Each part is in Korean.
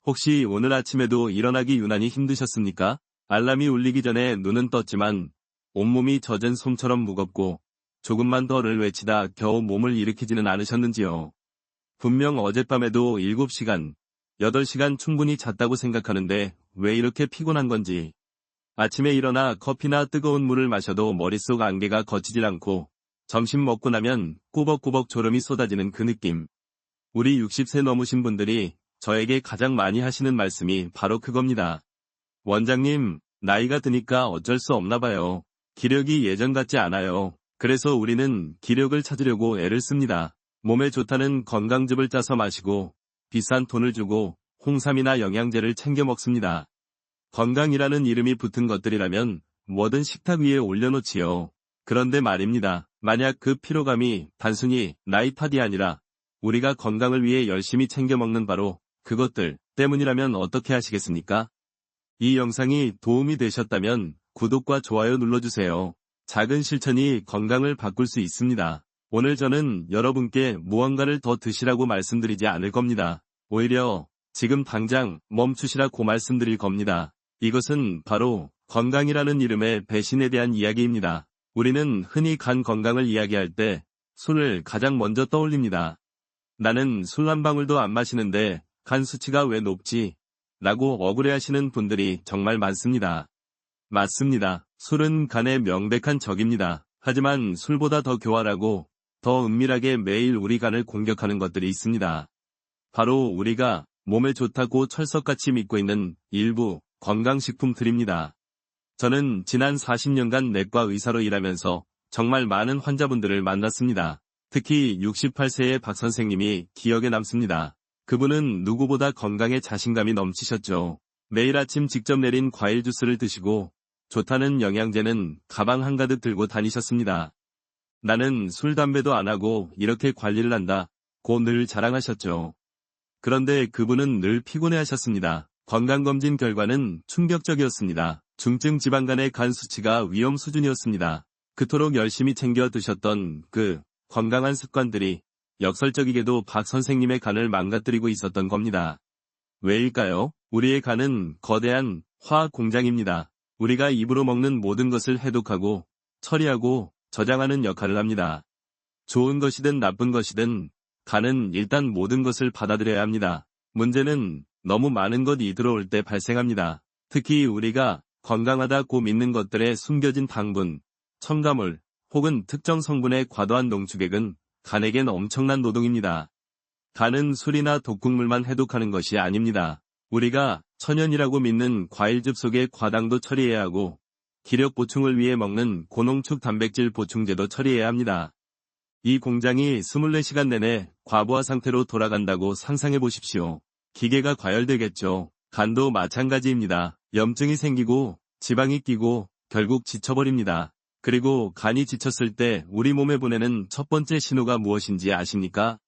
혹시 오늘 아침에도 일어나기 유난히 힘드셨습니까? 알람이 울리기 전에 눈은 떴지만 온몸이 젖은 솜처럼 무겁고 조금만 더를 외치다 겨우 몸을 일으키지는 않으셨는지요? 분명 어젯밤에도 7시간, 8시간 충분히 잤다고 생각하는데 왜 이렇게 피곤한 건지. 아침에 일어나 커피나 뜨거운 물을 마셔도 머릿속 안개가 걷히질 않고 점심 먹고 나면 꾸벅꾸벅 졸음이 쏟아지는 그 느낌. 우리 60세 넘으신 분들이 저에게 가장 많이 하시는 말씀이 바로 그겁니다. 원장님, 나이가 드니까 어쩔 수 없나 봐요. 기력이 예전 같지 않아요. 그래서 우리는 기력을 찾으려고 애를 씁니다. 몸에 좋다는 건강즙을 짜서 마시고 비싼 돈을 주고 홍삼이나 영양제를 챙겨 먹습니다. 건강이라는 이름이 붙은 것들이라면 뭐든 식탁 위에 올려놓지요. 그런데 말입니다. 만약 그 피로감이 단순히 나이 탓이 아니라 우리가 건강을 위해 열심히 챙겨 먹는 바로 그것들 때문이라면 어떻게 하시겠습니까? 이 영상이 도움이 되셨다면 구독과 좋아요 눌러주세요. 작은 실천이 건강을 바꿀 수 있습니다. 오늘 저는 여러분께 무언가를 더 드시라고 말씀드리지 않을 겁니다. 오히려 지금 당장 멈추시라고 말씀드릴 겁니다. 이것은 바로 건강이라는 이름의 배신에 대한 이야기입니다. 우리는 흔히 간 건강을 이야기할 때 술을 가장 먼저 떠올립니다. 나는 술 한 방울도 안 마시는데 간 수치가 왜 높지? 라고 억울해하시는 분들이 정말 많습니다. 맞습니다. 술은 간의 명백한 적입니다. 하지만 술보다 더 교활하고 더 은밀하게 매일 우리 간을 공격하는 것들이 있습니다. 바로 우리가 몸에 좋다고 철석같이 믿고 있는 일부 건강식품들입니다. 저는 지난 40년간 내과 의사로 일하면서 정말 많은 환자분들을 만났습니다. 특히 68세의 박 선생님이 기억에 남습니다. 그분은 누구보다 건강에 자신감이 넘치셨죠. 매일 아침 직접 내린 과일 주스를 드시고 좋다는 영양제는 가방 한가득 들고 다니셨습니다. 나는 술, 담배도 안 하고 이렇게 관리를 한다고 늘 자랑하셨죠. 그런데 그분은 늘 피곤해하셨습니다. 건강검진 결과는 충격적이었습니다. 중증 지방간의 간 수치가 위험 수준이었습니다. 그토록 열심히 챙겨 드셨던 그 건강한 습관들이 역설적이게도 박 선생님의 간을 망가뜨리고 있었던 겁니다. 왜일까요? 우리의 간은 거대한 화학 공장입니다. 우리가 입으로 먹는 모든 것을 해독하고 처리하고 저장하는 역할을 합니다. 좋은 것이든 나쁜 것이든 간은 일단 모든 것을 받아들여야 합니다. 문제는 너무 많은 것이 들어올 때 발생합니다. 특히 우리가 건강하다고 믿는 것들에 숨겨진 당분, 첨가물 혹은 특정 성분의 과도한 농축액은 간에겐 엄청난 노동입니다. 간은 술이나 독국물만 해독하는 것이 아닙니다. 우리가 천연이라고 믿는 과일즙 속의 과당도 처리해야 하고 기력 보충을 위해 먹는 고농축 단백질 보충제도 처리해야 합니다. 이 공장이 24시간 내내 과부하 상태로 돌아간다고 상상해 보십시오. 기계가 과열되겠죠. 간도 마찬가지입니다. 염증이 생기고 지방이 끼고 결국 지쳐버립니다. 그리고 간이 지쳤을 때 우리 몸에 보내는 첫 번째 신호가 무엇인지 아십니까?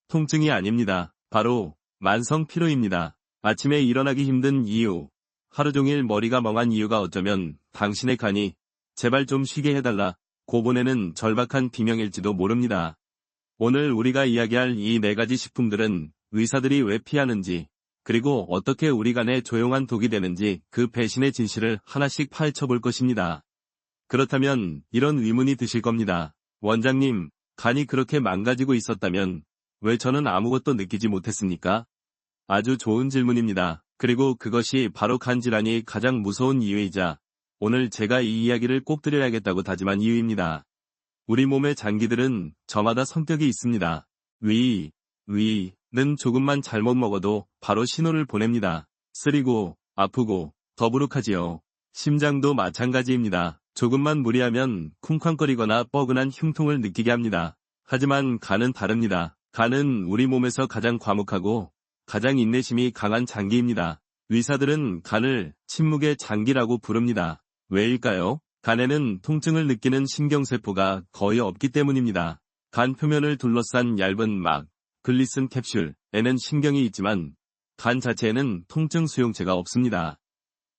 통증이 아닙니다. 바로 만성 피로입니다. 아침에 일어나기 힘든 이유, 하루 종일 머리가 멍한 이유가 어쩌면 당신의 간이 제발 좀 쉬게 해달라고 보내는 절박한 비명일지도 모릅니다. 오늘 우리가 이야기할 이 4가지 식품들은 의사들이 왜 피하는지, 그리고 어떻게 우리 간에 조용한 독이 되는지 그 배신의 진실을 하나씩 파헤쳐 볼 것입니다. 그렇다면 이런 의문이 드실 겁니다. 원장님, 간이 그렇게 망가지고 있었다면 왜 저는 아무것도 느끼지 못했습니까? 아주 좋은 질문입니다. 그리고 그것이 바로 간 질환이 가장 무서운 이유이자 오늘 제가 이 이야기를 꼭 드려야겠다고 다짐한 이유입니다. 우리 몸의 장기들은 저마다 성격이 있습니다. 위는 조금만 잘못 먹어도 바로 신호를 보냅니다. 쓰리고 아프고 더부룩하지요. 심장도 마찬가지입니다. 조금만 무리하면 쿵쾅거리거나 뻐근한 흉통을 느끼게 합니다. 하지만 간은 다릅니다. 간은 우리 몸에서 가장 과묵하고 가장 인내심이 강한 장기입니다. 의사들은 간을 침묵의 장기라고 부릅니다. 왜일까요? 간에는 통증을 느끼는 신경세포가 거의 없기 때문입니다. 간 표면을 둘러싼 얇은 막, 글리슨 캡슐에는 신경이 있지만 간 자체에는 통증 수용체가 없습니다.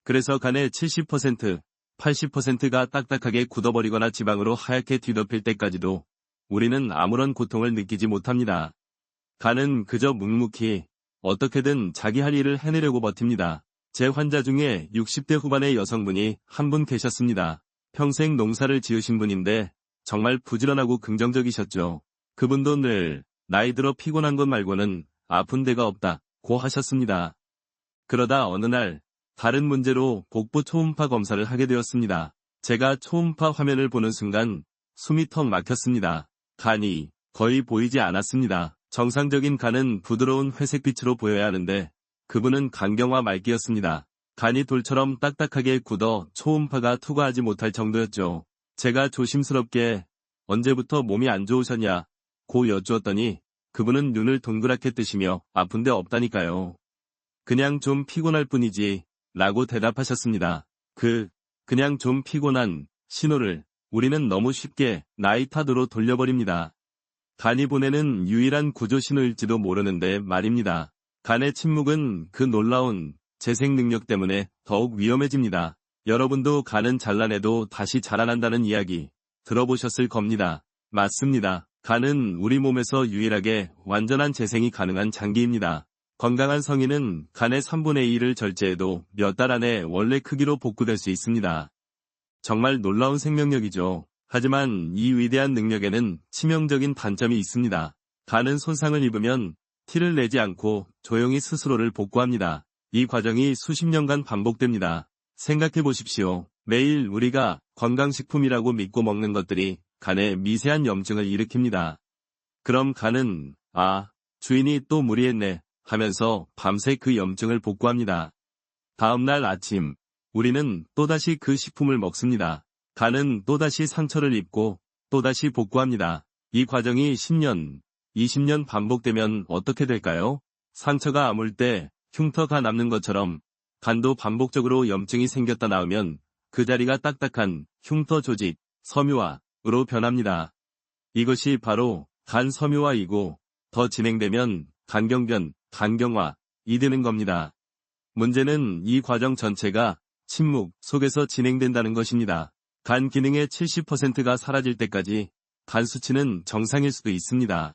그래서 간의 70%, 80%가 딱딱하게 굳어버리거나 지방으로 하얗게 뒤덮일 때까지도 우리는 아무런 고통을 느끼지 못합니다. 간은 그저 묵묵히 어떻게든 자기 할 일을 해내려고 버팁니다. 제 환자 중에 60대 후반의 여성분이 한 분 계셨습니다. 평생 농사를 지으신 분인데 정말 부지런하고 긍정적이셨죠. 그분도 늘 나이 들어 피곤한 것 말고는 아픈 데가 없다고 하셨습니다. 그러다 어느 날 다른 문제로 복부 초음파 검사를 하게 되었습니다. 제가 초음파 화면을 보는 순간 숨이 턱 막혔습니다. 간이 거의 보이지 않았습니다. 정상적인 간은 부드러운 회색빛으로 보여야 하는데 그분은 간경화 말기였습니다. 간이 돌처럼 딱딱하게 굳어 초음파가 투과하지 못할 정도였죠. 제가 조심스럽게 언제부터 몸이 안 좋으셨냐고 여쭈었더니 그분은 눈을 동그랗게 뜨시며 아픈 데 없다니까요. 그냥 좀 피곤할 뿐이지 라고 대답하셨습니다. 그냥 좀 피곤한 신호를 우리는 너무 쉽게 나이 탓으로 돌려버립니다. 간이 보내는 유일한 구조 신호일지도 모르는데 말입니다. 간의 침묵은 그 놀라운 재생 능력 때문에 더욱 위험해집니다. 여러분도 간은 잘라내도 다시 자라난다는 이야기 들어보셨을 겁니다. 맞습니다. 간은 우리 몸에서 유일하게 완전한 재생이 가능한 장기입니다. 건강한 성인은 간의 3분의 1을 절제해도 몇 달 안에 원래 크기로 복구될 수 있습니다. 정말 놀라운 생명력이죠. 하지만 이 위대한 능력에는 치명적인 단점이 있습니다. 간은 손상을 입으면 티를 내지 않고 조용히 스스로를 복구합니다. 이 과정이 수십 년간 반복됩니다. 생각해 보십시오. 매일 우리가 건강식품이라고 믿고 먹는 것들이 간에 미세한 염증을 일으킵니다. 그럼 간은 주인이 또 무리했네 하면서 밤새 그 염증을 복구합니다. 다음날 아침 우리는 또다시 그 식품을 먹습니다. 간은 또다시 상처를 입고 또다시 복구합니다. 이 과정이 10년, 20년 반복되면 어떻게 될까요? 상처가 아물 때 흉터가 남는 것처럼 간도 반복적으로 염증이 생겼다 나오면 그 자리가 딱딱한 흉터 조직, 섬유화로 변합니다. 이것이 바로 간 섬유화이고 더 진행되면 간경변, 간경화, 되는 겁니다. 문제는 이 과정 전체가 침묵 속에서 진행된다는 것입니다. 간 기능의 70%가 사라질 때까지 간 수치는 정상일 수도 있습니다.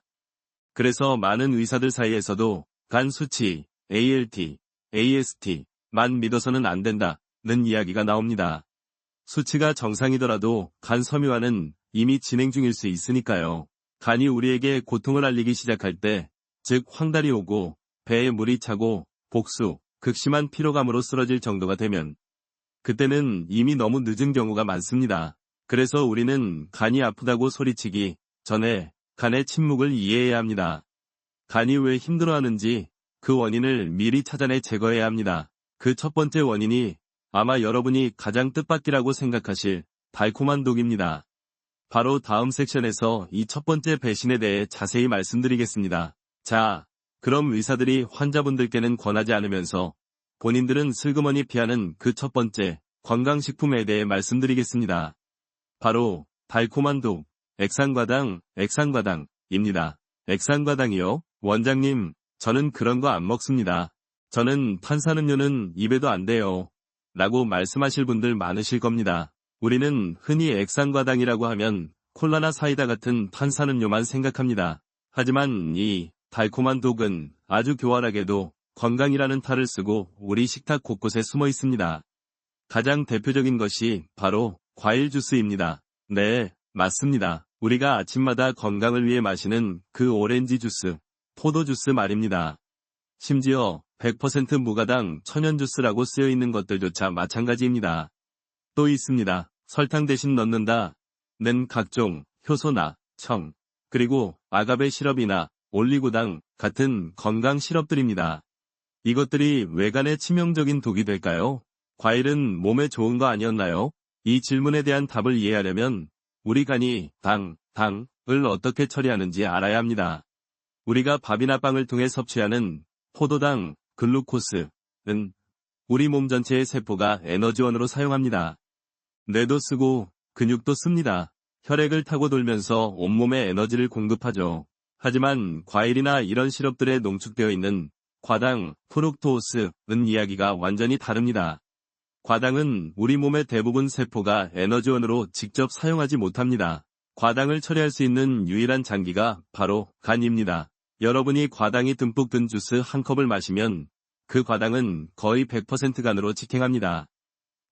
그래서 많은 의사들 사이에서도 간 수치, ALT, AST만 믿어서는 안 된다는 이야기가 나옵니다. 수치가 정상이더라도 간 섬유화는 이미 진행 중일 수 있으니까요. 간이 우리에게 고통을 알리기 시작할 때, 즉 황달이 오고 배에 물이 차고 복수, 극심한 피로감으로 쓰러질 정도가 되면 그때는 이미 너무 늦은 경우가 많습니다. 그래서 우리는 간이 아프다고 소리치기 전에 간의 침묵을 이해해야 합니다. 간이 왜 힘들어하는지 그 원인을 미리 찾아내 제거해야 합니다. 그 첫 번째 원인이 아마 여러분이 가장 뜻밖이라고 생각하실 달콤한 독입니다. 바로 다음 섹션에서 이 첫 번째 배신에 대해 자세히 말씀드리겠습니다. 자, 그럼 의사들이 환자분들께는 권하지 않으면서 본인들은 슬그머니 피하는 그 첫 번째 건강식품에 대해 말씀드리겠습니다. 바로 달콤한 독, 액상과당입니다. 액상과당이요? 원장님, 저는 그런 거 안 먹습니다. 저는 탄산음료는 입에도 안 돼요. 라고 말씀하실 분들 많으실 겁니다. 우리는 흔히 액상과당이라고 하면 콜라나 사이다 같은 탄산음료만 생각합니다. 하지만 이 달콤한 독은 아주 교활하게도 건강이라는 탈을 쓰고 우리 식탁 곳곳에 숨어 있습니다. 가장 대표적인 것이 바로 과일 주스입니다. 네, 맞습니다. 우리가 아침마다 건강을 위해 마시는 그 오렌지 주스, 포도 주스 말입니다. 심지어 100% 무가당 천연 주스라고 쓰여 있는 것들조차 마찬가지입니다. 또 있습니다. 설탕 대신 넣는다는 각종 효소나 청, 그리고 아가베 시럽이나 올리고당 같은 건강 시럽들입니다. 이것들이 왜 간에 치명적인 독이 될까요? 과일은 몸에 좋은 거 아니었나요? 이 질문에 대한 답을 이해하려면 우리 간이 당을 어떻게 처리하는지 알아야 합니다. 우리가 밥이나 빵을 통해 섭취하는 포도당, 글루코스는 우리 몸 전체의 세포가 에너지원으로 사용합니다. 뇌도 쓰고 근육도 씁니다. 혈액을 타고 돌면서 온몸에 에너지를 공급하죠. 하지만 과일이나 이런 시럽들에 농축되어 있는 과당, 프룩토스는 이야기가 완전히 다릅니다. 과당은 우리 몸의 대부분 세포가 에너지원으로 직접 사용하지 못합니다. 과당을 처리할 수 있는 유일한 장기가 바로 간입니다. 여러분이 과당이 듬뿍 든 주스 한 컵을 마시면 그 과당은 거의 100% 간으로 직행합니다.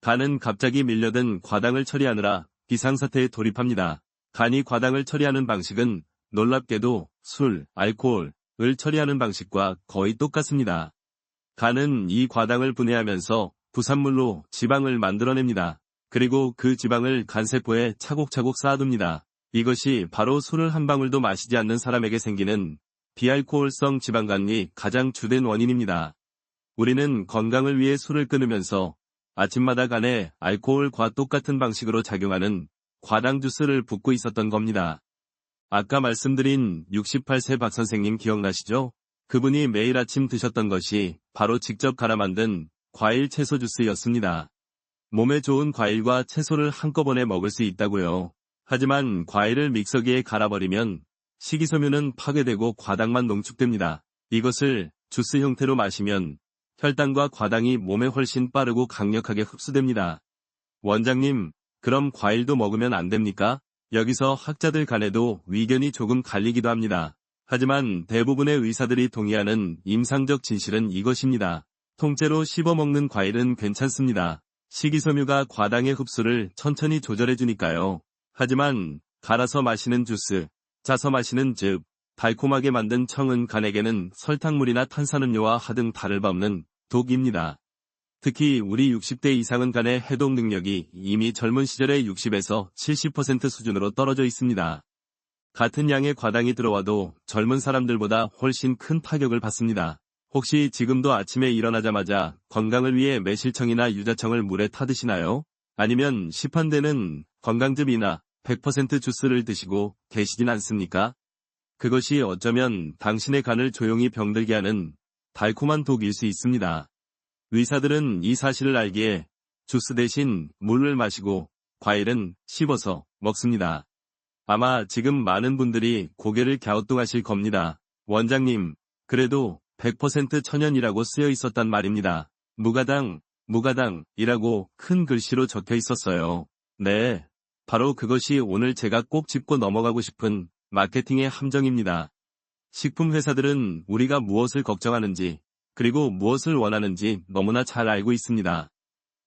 간은 갑자기 밀려든 과당을 처리하느라 비상사태에 돌입합니다. 간이 과당을 처리하는 방식은 놀랍게도 술, 알코올을 처리하는 방식과 거의 똑같습니다. 간은 이 과당을 분해하면서 부산물로 지방을 만들어냅니다. 그리고 그 지방을 간세포에 차곡차곡 쌓아둡니다. 이것이 바로 술을 한 방울도 마시지 않는 사람에게 생기는 비알코올성 지방간이 가장 주된 원인입니다. 우리는 건강을 위해 술을 끊으면서 아침마다 간에 알코올과 똑같은 방식으로 작용하는 과당 주스를 붓고 있었던 겁니다. 아까 말씀드린 68세 박 선생님 기억나시죠? 그분이 매일 아침 드셨던 것이 바로 직접 갈아 만든 과일 채소 주스였습니다. 몸에 좋은 과일과 채소를 한꺼번에 먹을 수 있다고요. 하지만 과일을 믹서기에 갈아버리면 식이섬유는 파괴되고 과당만 농축됩니다. 이것을 주스 형태로 마시면 혈당과 과당이 몸에 훨씬 빠르고 강력하게 흡수됩니다. 원장님, 그럼 과일도 먹으면 안 됩니까? 여기서 학자들 간에도 의견이 조금 갈리기도 합니다. 하지만 대부분의 의사들이 동의하는 임상적 진실은 이것입니다. 통째로 씹어먹는 과일은 괜찮습니다. 식이섬유가 과당의 흡수를 천천히 조절해주니까요. 하지만 갈아서 마시는 주스, 짜서 마시는 즙, 달콤하게 만든 청은 간에게는 설탕물이나 탄산음료와 하등 다를 바 없는 독입니다. 특히 우리 60대 이상은 간의 해독 능력이 이미 젊은 시절의 60에서 70% 수준으로 떨어져 있습니다. 같은 양의 과당이 들어와도 젊은 사람들보다 훨씬 큰 타격을 받습니다. 혹시 지금도 아침에 일어나자마자 건강을 위해 매실청이나 유자청을 물에 타드시나요? 아니면 시판되는 건강즙이나 100% 주스를 드시고 계시진 않습니까? 그것이 어쩌면 당신의 간을 조용히 병들게 하는 달콤한 독일 수 있습니다. 의사들은 이 사실을 알기에 주스 대신 물을 마시고 과일은 씹어서 먹습니다. 아마 지금 많은 분들이 고개를 갸우뚱하실 겁니다. 원장님, 그래도 100% 천연이라고 쓰여 있었단 말입니다. 무가당이라고 큰 글씨로 적혀 있었어요. 네, 바로 그것이 오늘 제가 꼭 짚고 넘어가고 싶은 마케팅의 함정입니다. 식품 회사들은 우리가 무엇을 걱정하는지, 그리고 무엇을 원하는지 너무나 잘 알고 있습니다.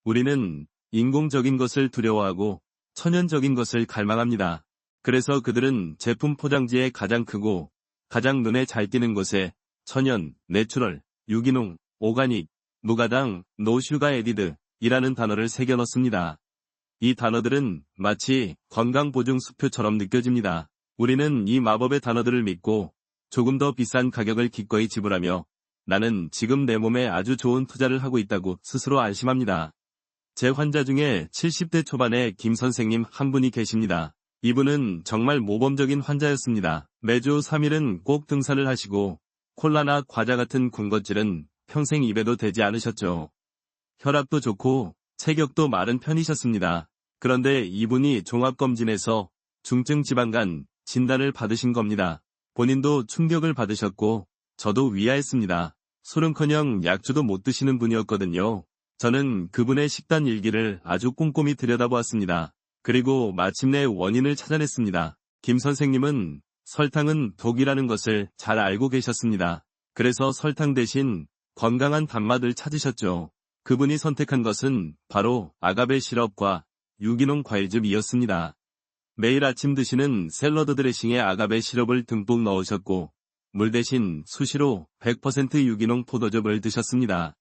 우리는 인공적인 것을 두려워하고 천연적인 것을 갈망합니다. 그래서 그들은 제품 포장지에 가장 크고 가장 눈에 잘 띄는 곳에 천연, 내추럴, 유기농, 오가닉, 무가당, 노슈가 에디드 이라는 단어를 새겨 넣습니다. 이 단어들은 마치 건강보증 수표처럼 느껴집니다. 우리는 이 마법의 단어들을 믿고 조금 더 비싼 가격을 기꺼이 지불하며 나는 지금 내 몸에 아주 좋은 투자를 하고 있다고 스스로 안심합니다. 제 환자 중에 70대 초반의 김 선생님 한 분이 계십니다. 이분은 정말 모범적인 환자였습니다. 매주 3일은 꼭 등산을 하시고 콜라나 과자 같은 군것질은 평생 입에도 대지 않으셨죠. 혈압도 좋고 체격도 마른 편이셨습니다. 그런데 이분이 종합검진에서 중증 지방간 진단을 받으신 겁니다. 본인도 충격을 받으셨고 저도 위아했습니다. 술은커녕 약주도 못 드시는 분이었거든요. 저는 그분의 식단 일기를 아주 꼼꼼히 들여다보았습니다. 그리고 마침내 원인을 찾아냈습니다. 김 선생님은 설탕은 독이라는 것을 잘 알고 계셨습니다. 그래서 설탕 대신 건강한 단맛을 찾으셨죠. 그분이 선택한 것은 바로 아가베 시럽과 유기농 과일즙이었습니다. 매일 아침 드시는 샐러드 드레싱에 아가베 시럽을 듬뿍 넣으셨고 물 대신 수시로 100% 유기농 포도즙을 드셨습니다.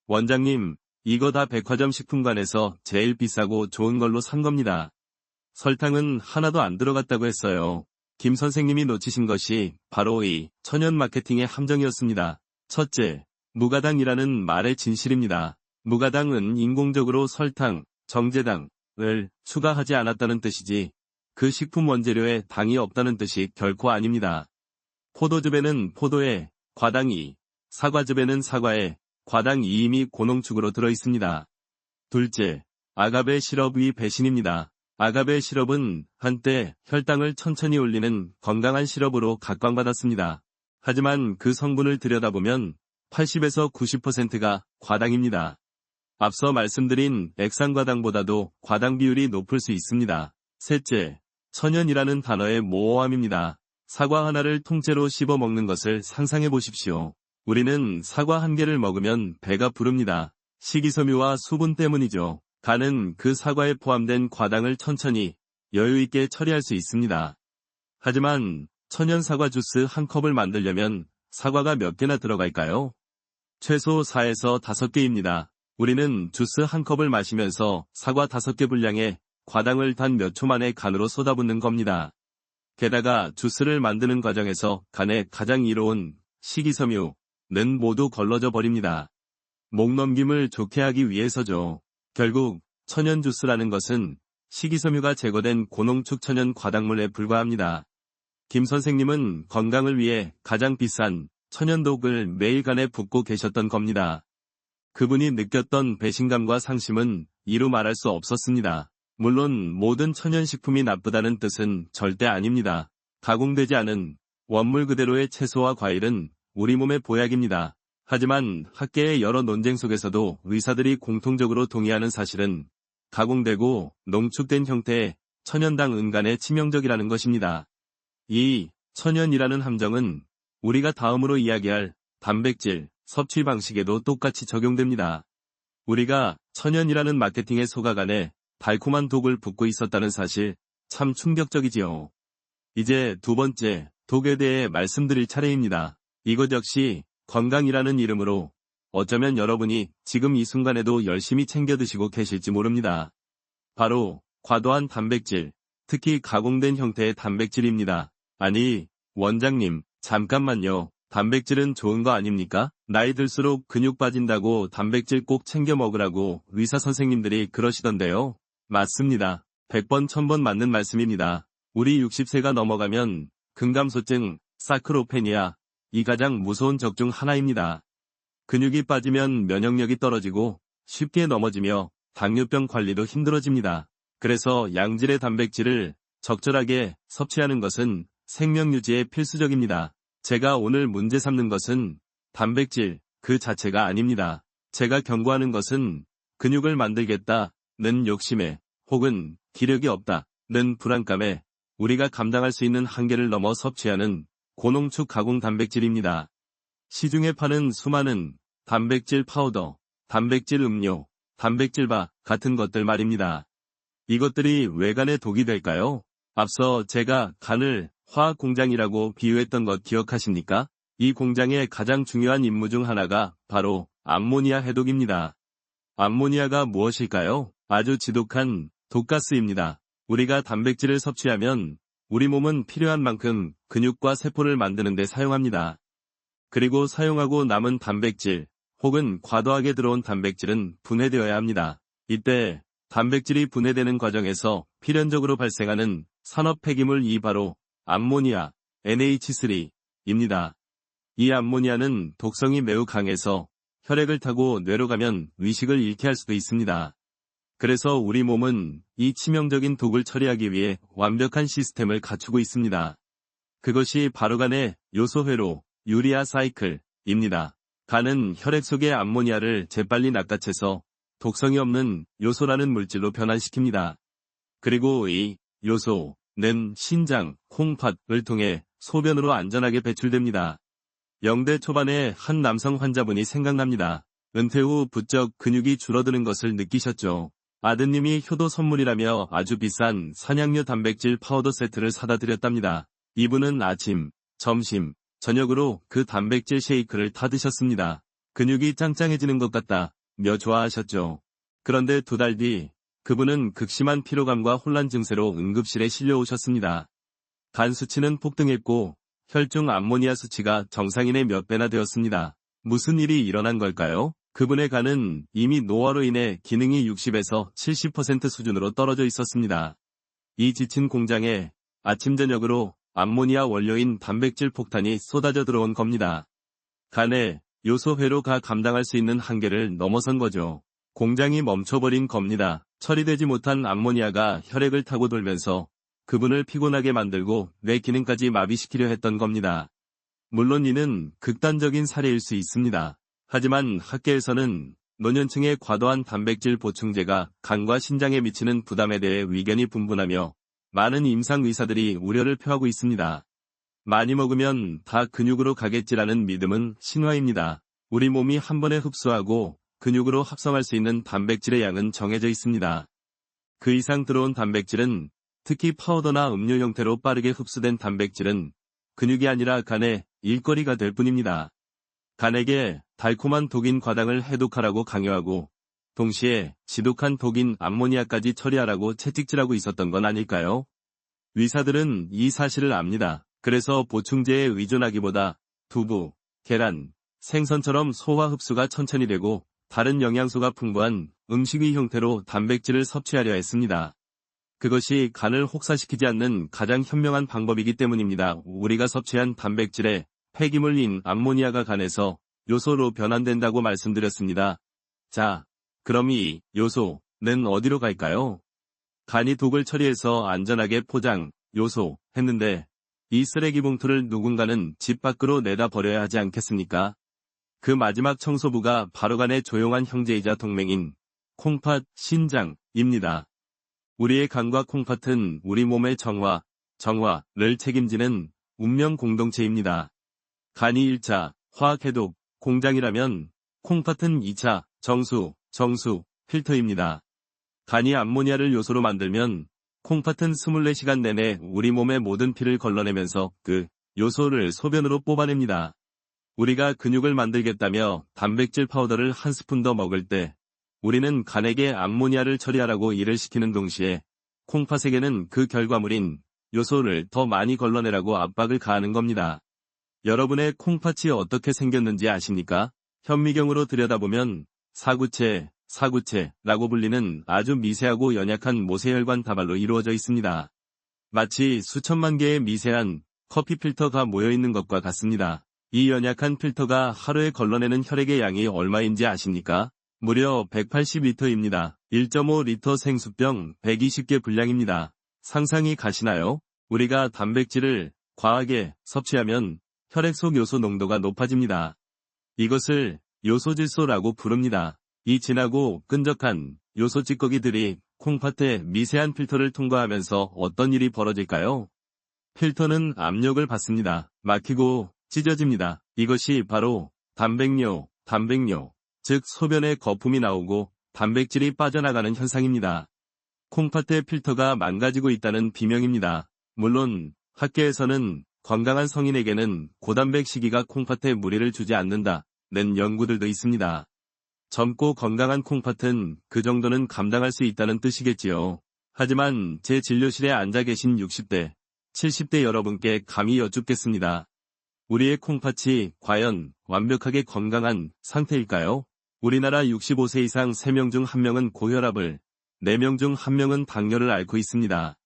원장님, 이거 다 백화점 식품관에서 제일 비싸고 좋은 걸로 산 겁니다. 설탕은 하나도 안 들어갔다고 했어요. 김 선생님이 놓치신 것이 바로 이 천연 마케팅의 함정이었습니다. 첫째, 무가당이라는 말의 진실입니다. 무가당은 인공적으로 설탕, 정제당을 추가하지 않았다는 뜻이지 그 식품 원재료에 당이 없다는 뜻이 결코 아닙니다. 포도즙에는 포도에 과당이, 사과즙에는 사과에 과당이 이미 고농축으로 들어있습니다. 둘째, 아가베 시럽이 배신입니다. 아가베 시럽은 한때 혈당을 천천히 올리는 건강한 시럽으로 각광받았습니다. 하지만 그 성분을 들여다보면 80에서 90%가 과당입니다. 앞서 말씀드린 액상과당보다도 과당 비율이 높을 수 있습니다. 셋째, 천연이라는 단어의 모호함입니다. 사과 하나를 통째로 씹어 먹는 것을 상상해 보십시오. 우리는 사과 한 개를 먹으면 배가 부릅니다. 식이섬유와 수분 때문이죠. 간은 그 사과에 포함된 과당을 천천히 여유 있게 처리할 수 있습니다. 하지만 천연 사과 주스 한 컵을 만들려면 사과가 몇 개나 들어갈까요? 최소 4에서 5개입니다. 우리는 주스 한 컵을 마시면서 사과 5개 분량의 과당을 단 몇 초 만에 간으로 쏟아붓는 겁니다. 게다가 주스를 만드는 과정에서 간에 가장 이로운 식이섬유는 모두 걸러져 버립니다. 목 넘김을 좋게 하기 위해서죠. 결국 천연 주스라는 것은 식이섬유가 제거된 고농축 천연 과당물에 불과합니다. 김 선생님은 건강을 위해 가장 비싼 천연독을 매일 간에 붓고 계셨던 겁니다. 그분이 느꼈던 배신감과 상심은 이루 말할 수 없었습니다. 물론 모든 천연식품이 나쁘다는 뜻은 절대 아닙니다. 가공되지 않은 원물 그대로의 채소와 과일은 우리 몸의 보약입니다. 하지만 학계의 여러 논쟁 속에서도 의사들이 공통적으로 동의하는 사실은 가공되고 농축된 형태의 천연당 은간에 치명적이라는 것입니다. 이 천연이라는 함정은 우리가 다음으로 이야기할 단백질 섭취 방식에도 똑같이 적용됩니다. 우리가 천연이라는 마케팅에 속아가네 달콤한 독을 붓고 있었다는 사실 참 충격적이지요. 이제 두 번째 독에 대해 말씀드릴 차례입니다. 이것 역시 건강이라는 이름으로 어쩌면 여러분이 지금 이 순간에도 열심히 챙겨 드시고 계실지 모릅니다. 바로 과도한 단백질, 특히 가공된 형태의 단백질입니다. 아니, 원장님, 잠깐만요. 단백질은 좋은 거 아닙니까? 나이 들수록 근육 빠진다고 단백질 꼭 챙겨 먹으라고 의사 선생님들이 그러시던데요. 맞습니다. 100번 1000번 맞는 말씀입니다. 우리 60세가 넘어가면 근감소증, 사크로페니아, 이 가장 무서운 적 중 하나입니다. 근육이 빠지면 면역력이 떨어지고 쉽게 넘어지며 당뇨병 관리도 힘들어집니다. 그래서 양질의 단백질을 적절하게 섭취하는 것은 생명 유지에 필수적입니다. 제가 오늘 문제 삼는 것은 단백질 그 자체가 아닙니다. 제가 경고하는 것은 근육을 만들겠다는 욕심에 혹은 기력이 없다는 불안감에 우리가 감당할 수 있는 한계를 넘어 섭취하는 고농축 가공 단백질입니다. 시중에 파는 수많은 단백질 파우더, 단백질 음료, 단백질바 같은 것들 말입니다. 이것들이 왜 간에 독이 될까요? 앞서 제가 간을 화학 공장이라고 비유했던 것 기억하십니까? 이 공장의 가장 중요한 임무 중 하나가 바로 암모니아 해독입니다. 암모니아가 무엇일까요? 아주 지독한 독가스입니다. 우리가 단백질을 섭취하면 우리 몸은 필요한 만큼 근육과 세포를 만드는 데 사용합니다. 그리고 사용하고 남은 단백질 혹은 과도하게 들어온 단백질은 분해되어야 합니다. 이때 단백질이 분해되는 과정에서 필연적으로 발생하는 산업 폐기물이 바로 암모니아, NH3입니다. 이 암모니아는 독성이 매우 강해서 혈액을 타고 뇌로 가면 의식을 잃게 할 수도 있습니다. 그래서 우리 몸은 이 치명적인 독을 처리하기 위해 완벽한 시스템을 갖추고 있습니다. 그것이 바로 간의 요소 회로, 유리아 사이클입니다. 간은 혈액 속의 암모니아를 재빨리 낚아채서 독성이 없는 요소라는 물질로 변환시킵니다. 그리고 이 요소는 신장, 콩팥을 통해 소변으로 안전하게 배출됩니다. 0대 초반의 한 남성 환자분이 생각납니다. 은퇴 후 부쩍 근육이 줄어드는 것을 느끼셨죠. 아드님이 효도 선물이라며 아주 비싼 산양류 단백질 파우더 세트를 사다 드렸답니다. 이분은 아침, 점심, 저녁으로 그 단백질 쉐이크를 타 드셨습니다. 근육이 짱짱해지는 것 같다며 좋아하셨죠. 그런데 2달 뒤 그분은 극심한 피로감과 혼란 증세로 응급실에 실려오셨습니다. 간 수치는 폭등했고 혈중 암모니아 수치가 정상인의 몇 배나 되었습니다. 무슨 일이 일어난 걸까요? 그분의 간은 이미 노화로 인해 기능이 60에서 70% 수준으로 떨어져 있었습니다. 이 지친 공장에 아침 저녁으로 암모니아 원료인 단백질 폭탄이 쏟아져 들어온 겁니다. 간의 요소 회로가 감당할 수 있는 한계를 넘어선 거죠. 공장이 멈춰버린 겁니다. 처리되지 못한 암모니아가 혈액을 타고 돌면서 그분을 피곤하게 만들고 뇌 기능까지 마비시키려 했던 겁니다. 물론 이는 극단적인 사례일 수 있습니다. 하지만 학계에서는 노년층의 과도한 단백질 보충제가 간과 신장에 미치는 부담에 대해 의견이 분분하며 많은 임상 의사들이 우려를 표하고 있습니다. 많이 먹으면 다 근육으로 가겠지라는 믿음은 신화입니다. 우리 몸이 한 번에 흡수하고 근육으로 합성할 수 있는 단백질의 양은 정해져 있습니다. 그 이상 들어온 단백질은, 특히 파우더나 음료 형태로 빠르게 흡수된 단백질은 근육이 아니라 간의 일거리가 될 뿐입니다. 간에게 달콤한 독인 과당을 해독하라고 강요하고 동시에 지독한 독인 암모니아까지 처리하라고 채찍질하고 있었던 건 아닐까요? 의사들은 이 사실을 압니다. 그래서 보충제에 의존하기보다 두부, 계란, 생선처럼 소화 흡수가 천천히 되고 다른 영양소가 풍부한 음식의 형태로 단백질을 섭취하려 했습니다. 그것이 간을 혹사시키지 않는 가장 현명한 방법이기 때문입니다. 우리가 섭취한 단백질의 폐기물인 암모니아가 간에서 요소로 변환된다고 말씀드렸습니다. 자, 그럼 이 요소는 어디로 갈까요? 간이 독을 처리해서 안전하게 포장, 요소, 했는데 이 쓰레기 봉투를 누군가는 집 밖으로 내다 버려야 하지 않겠습니까? 그 마지막 청소부가 바로 간의 조용한 형제이자 동맹인 콩팥, 신장입니다. 우리의 간과 콩팥은 우리 몸의 정화를 책임지는 운명 공동체입니다. 간이 1차 화학해독 공장이라면 콩팥은 2차 정수 필터입니다. 간이 암모니아를 요소로 만들면 콩팥은 24시간 내내 우리 몸의 모든 피를 걸러내면서 그 요소를 소변으로 뽑아냅니다. 우리가 근육을 만들겠다며 단백질 파우더를 한 스푼 더 먹을 때 우리는 간에게 암모니아를 처리하라고 일을 시키는 동시에 콩팥에게는 그 결과물인 요소를 더 많이 걸러내라고 압박을 가하는 겁니다. 여러분의 콩팥이 어떻게 생겼는지 아십니까? 현미경으로 들여다보면 사구체라고 불리는 아주 미세하고 연약한 모세혈관 다발로 이루어져 있습니다. 마치 수천만 개의 미세한 커피 필터가 모여있는 것과 같습니다. 이 연약한 필터가 하루에 걸러내는 혈액의 양이 얼마인지 아십니까? 무려 180리터입니다. 1.5리터 생수병 120개 분량입니다. 상상이 가시나요? 우리가 단백질을 과하게 섭취하면 혈액 속 요소 농도가 높아집니다. 이것을 요소질소라고 부릅니다. 이 진하고 끈적한 요소 찌꺼기들이 콩팥의 미세한 필터를 통과하면서 어떤 일이 벌어질까요? 필터는 압력을 받습니다. 막히고 찢어집니다. 이것이 바로 단백뇨, 즉 소변에 거품이 나오고 단백질이 빠져나가는 현상입니다. 콩팥의 필터가 망가지고 있다는 비명입니다. 물론 학계에서는 건강한 성인에게는 고단백 식이가 콩팥에 무리를 주지 않는다는 연구들도 있습니다. 젊고 건강한 콩팥은 그 정도는 감당할 수 있다는 뜻이겠지요. 하지만 제 진료실에 앉아 계신 60대, 70대 여러분께 감히 여쭙겠습니다. 우리의 콩팥이 과연 완벽하게 건강한 상태일까요? 우리나라 65세 이상 3명 중 1명은 고혈압을, 4명 중 1명은 당뇨를 앓고 있습니다.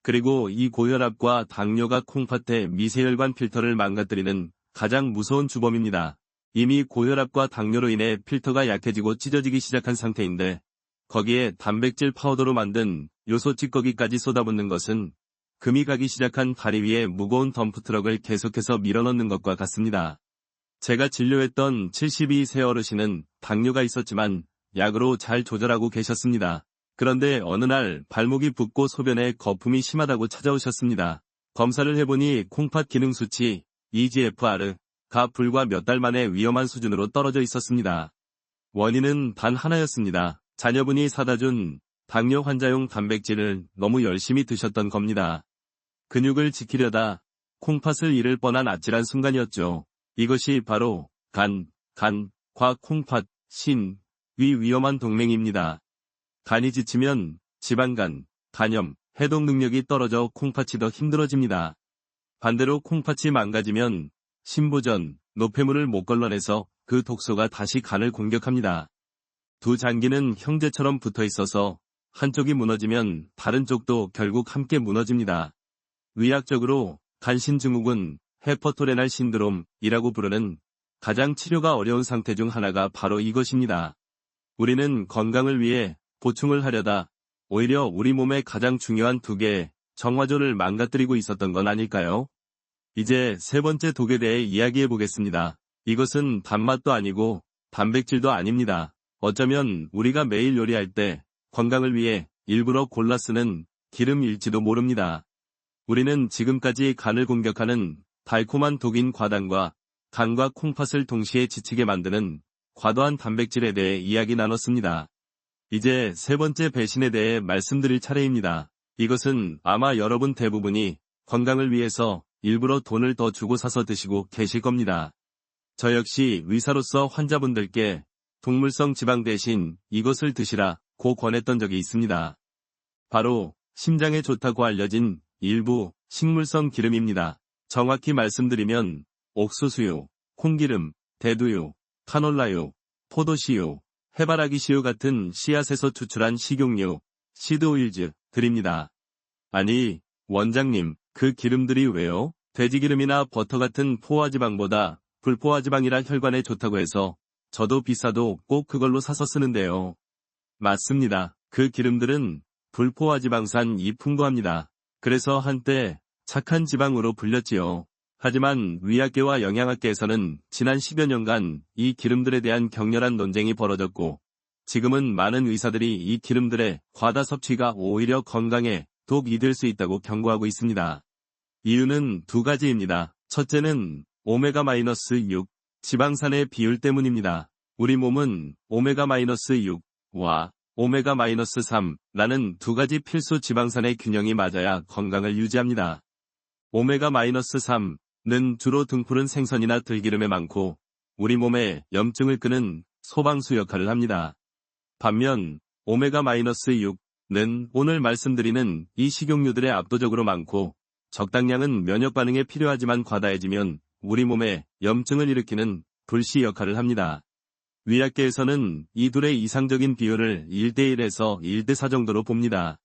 그리고 이 고혈압과 당뇨가 콩팥의 미세혈관 필터를 망가뜨리는 가장 무서운 주범입니다. 이미 고혈압과 당뇨로 인해 필터가 약해지고 찢어지기 시작한 상태인데 거기에 단백질 파우더로 만든 요소 찌꺼기까지 쏟아붓는 것은 금이 가기 시작한 다리 위에 무거운 덤프트럭을 계속해서 밀어넣는 것과 같습니다. 제가 진료했던 72세 어르신은 당뇨가 있었지만 약으로 잘 조절하고 계셨습니다. 그런데 어느 날 발목이 붓고 소변에 거품이 심하다고 찾아오셨습니다. 검사를 해보니 콩팥 기능 수치 EGFR가 불과 몇 달 만에 위험한 수준으로 떨어져 있었습니다. 원인은 단 하나였습니다. 자녀분이 사다 준 당뇨 환자용 단백질을 너무 열심히 드셨던 겁니다. 근육을 지키려다 콩팥을 잃을 뻔한 아찔한 순간이었죠. 이것이 바로 간과 콩팥, 신의 위험한 동맹입니다. 간이 지치면 지방간, 간염, 해독 능력이 떨어져 콩팥이 더 힘들어집니다. 반대로 콩팥이 망가지면 신부전, 노폐물을 못 걸러내서 그 독소가 다시 간을 공격합니다. 두 장기는 형제처럼 붙어 있어서 한쪽이 무너지면 다른 쪽도 결국 함께 무너집니다. 의학적으로 간신증후군, 헤퍼토레날 신드롬이라고 부르는 가장 치료가 어려운 상태 중 하나가 바로 이것입니다. 우리는 건강을 위해 보충을 하려다 오히려 우리 몸의 가장 중요한 두 개의 정화조를 망가뜨리고 있었던 건 아닐까요? 이제 세 번째 독에 대해 이야기해 보겠습니다. 이것은 단맛도 아니고 단백질도 아닙니다. 어쩌면 우리가 매일 요리할 때 건강을 위해 일부러 골라 쓰는 기름일지도 모릅니다. 우리는 지금까지 간을 공격하는 달콤한 독인 과당과 간과 콩팥을 동시에 지치게 만드는 과도한 단백질에 대해 이야기 나눴습니다. 이제 세 번째 배신에 대해 말씀드릴 차례입니다. 이것은 아마 여러분 대부분이 건강을 위해서 일부러 돈을 더 주고 사서 드시고 계실 겁니다. 저 역시 의사로서 환자분들께 동물성 지방 대신 이것을 드시라고 권했던 적이 있습니다. 바로 심장에 좋다고 알려진 일부 식물성 기름입니다. 정확히 말씀드리면 옥수수유, 콩기름, 대두유, 카놀라유, 포도씨유, 해바라기씨유 같은 씨앗에서 추출한 식용유, 시드오일즈들입니다. 아니, 원장님, 그 기름들이 왜요? 돼지기름이나 버터 같은 포화지방보다 불포화지방이라 혈관에 좋다고 해서 저도 비싸도 꼭 그걸로 사서 쓰는데요. 맞습니다. 그 기름들은 불포화지방산이 풍부합니다. 그래서 한때 착한 지방으로 불렸지요. 하지만 의학계와 영양학계에서는 지난 10여 년간 이 기름들에 대한 격렬한 논쟁이 벌어졌고, 지금은 많은 의사들이 이 기름들의 과다 섭취가 오히려 건강에 독이 될 수 있다고 경고하고 있습니다. 이유는 두 가지입니다. 첫째는 오메가-6 지방산의 비율 때문입니다. 우리 몸은 오메가-6와 오메가-3라는 두 가지 필수 지방산의 균형이 맞아야 건강을 유지합니다. 오메가-3는 주로 등푸른 생선이나 들기름에 많고 우리 몸에 염증을 끄는 소방수 역할을 합니다. 반면 오메가-6는 오늘 말씀드리는 이 식용유들에 압도적으로 많고 적당량은 면역 반응에 필요하지만 과다해지면 우리 몸에 염증을 일으키는 불씨 역할을 합니다. 의학계에서는 이 둘의 이상적인 비율을 1대1에서 1대4 정도로 봅니다.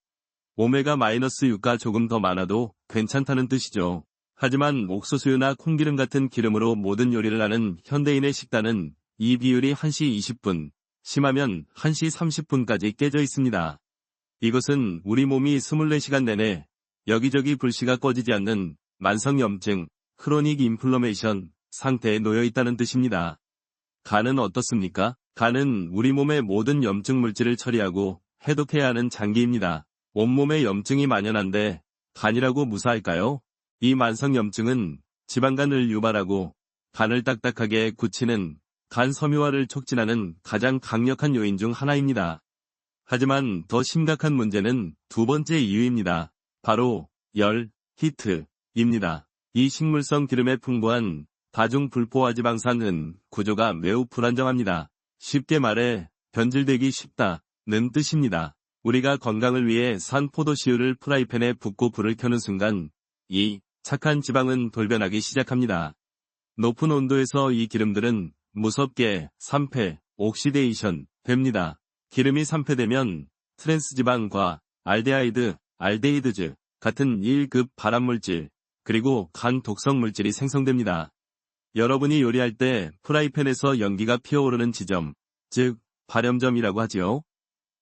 오메가-6가 조금 더 많아도 괜찮다는 뜻이죠. 하지만 옥수수유나 콩기름 같은 기름으로 모든 요리를 하는 현대인의 식단은 이 비율이 1시 20분, 심하면 1시 30분까지 깨져 있습니다. 이것은 우리 몸이 24시간 내내 여기저기 불씨가 꺼지지 않는 만성염증, 크로닉 인플러메이션 상태에 놓여 있다는 뜻입니다. 간은 어떻습니까? 간은 우리 몸의 모든 염증 물질을 처리하고 해독해야 하는 장기입니다. 온몸에 염증이 만연한데 간이라고 무사할까요? 이 만성염증은 지방간을 유발하고 간을 딱딱하게 굳히는 간 섬유화를 촉진하는 가장 강력한 요인 중 하나입니다. 하지만 더 심각한 문제는 두 번째 이유입니다. 바로 열, 히트입니다. 이 식물성 기름에 풍부한 다중 불포화지방산은 구조가 매우 불안정합니다. 쉽게 말해 변질되기 쉽다는 뜻입니다. 우리가 건강을 위해 산 포도씨유를 프라이팬에 붓고 불을 켜는 순간 이 착한 지방은 돌변하기 시작합니다. 높은 온도에서 이 기름들은 무섭게 산패, 옥시데이션 됩니다. 기름이 산패되면 트랜스지방과 알데하이드, 알데히드즈 같은 1급 발암물질, 그리고 간 독성 물질이 생성됩니다. 여러분이 요리할 때 프라이팬에서 연기가 피어오르는 지점, 즉 발염점이라고 하지요.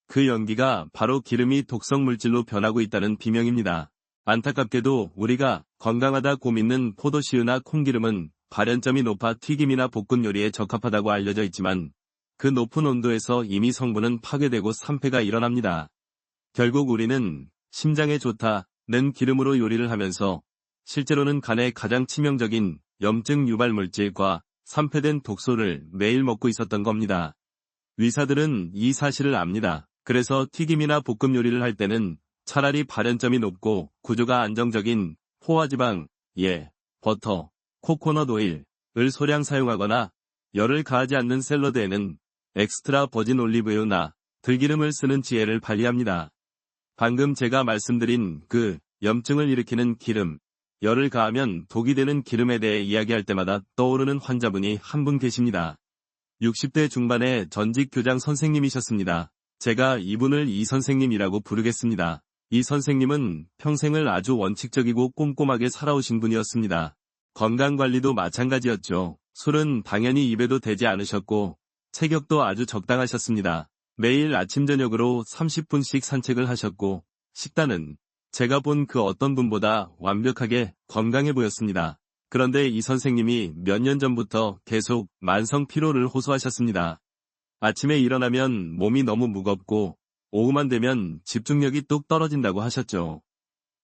그 연기가 바로 기름이 독성 물질로 변하고 있다는 비명입니다. 안타깝게도 우리가 건강하다고 믿는 포도씨유나 콩기름은 발연점이 높아 튀김이나 볶음 요리에 적합하다고 알려져 있지만 그 높은 온도에서 이미 성분은 파괴되고 산패가 일어납니다. 결국 우리는 심장에 좋다는 기름으로 요리를 하면서 실제로는 간에 가장 치명적인 염증 유발 물질과 산패된 독소를 매일 먹고 있었던 겁니다. 의사들은 이 사실을 압니다. 그래서 튀김이나 볶음 요리를 할 때는 차라리 발연점이 높고 구조가 안정적인 포화지방, 버터, 코코넛 오일을 소량 사용하거나 열을 가하지 않는 샐러드에는 엑스트라 버진 올리브유나 들기름을 쓰는 지혜를 발휘합니다. 방금 제가 말씀드린 그 염증을 일으키는 기름, 열을 가하면 독이 되는 기름에 대해 이야기할 때마다 떠오르는 환자분이 한 분 계십니다. 60대 중반의 전직 교장 선생님이셨습니다. 제가 이분을 이 선생님이라고 부르겠습니다. 이 선생님은 평생을 아주 원칙적이고 꼼꼼하게 살아오신 분이었습니다. 건강관리도 마찬가지였죠. 술은 당연히 입에도 대지 않으셨고 체격도 아주 적당하셨습니다. 매일 아침 저녁으로 30분씩 산책을 하셨고 식단은 제가 본 그 어떤 분보다 완벽하게 건강해 보였습니다. 그런데 이 선생님이 몇 년 전부터 계속 만성 피로를 호소하셨습니다. 아침에 일어나면 몸이 너무 무겁고 오후만 되면 집중력이 뚝 떨어진다고 하셨죠.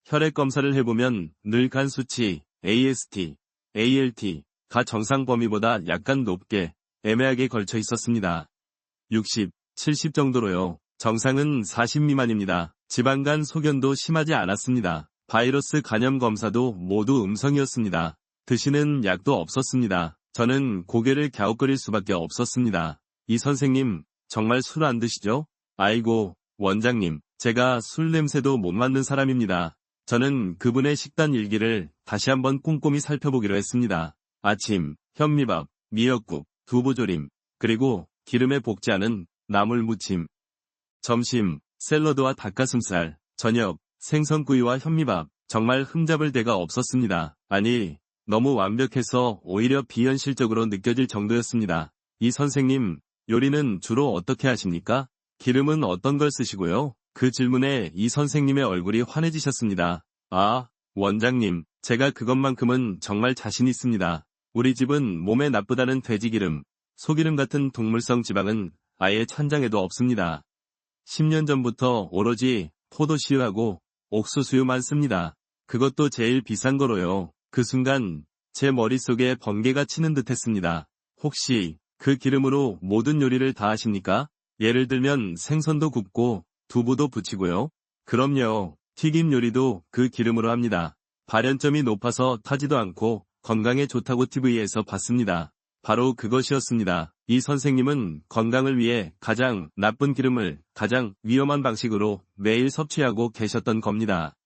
혈액 검사를 해보면 늘 간 수치, AST, ALT가 정상 범위보다 약간 높게 애매하게 걸쳐 있었습니다. 60, 70 정도로요. 정상은 40 미만입니다. 지방간 소견도 심하지 않았습니다. 바이러스 간염 검사도 모두 음성이었습니다. 드시는 약도 없었습니다. 저는 고개를 갸웃거릴 수밖에 없었습니다. 이 선생님, 정말 술 안 드시죠? 아이고, 원장님, 제가 술 냄새도 못 맡는 사람입니다. 저는 그분의 식단 일기를 다시 한번 꼼꼼히 살펴보기로 했습니다. 아침, 현미밥, 미역국, 두부조림, 그리고 기름에 볶지 않은 나물 무침. 점심, 샐러드와 닭가슴살, 저녁, 생선구이와 현미밥. 정말 흠잡을 데가 없었습니다. 아니, 너무 완벽해서 오히려 비현실적으로 느껴질 정도였습니다. 이 선생님, 요리는 주로 어떻게 하십니까? 기름은 어떤 걸 쓰시고요? 그 질문에 이 선생님의 얼굴이 환해지셨습니다. 아, 원장님, 제가 그것만큼은 정말 자신 있습니다. 우리 집은 몸에 나쁘다는 돼지기름, 소기름 같은 동물성 지방은 아예 천장에도 없습니다. 10년 전부터 오로지 포도씨유하고 옥수수유만 씁니다. 그것도 제일 비싼 거로요. 그 순간 제 머릿속에 번개가 치는 듯 했습니다. 혹시 그 기름으로 모든 요리를 다 하십니까? 예를 들면 생선도 굽고 두부도 부치고요. 그럼요. 튀김 요리도 그 기름으로 합니다. 발연점이 높아서 타지도 않고 건강에 좋다고 TV에서 봤습니다. 바로 그것이었습니다. 이 선생님은 건강을 위해 가장 나쁜 기름을 가장 위험한 방식으로 매일 섭취하고 계셨던 겁니다.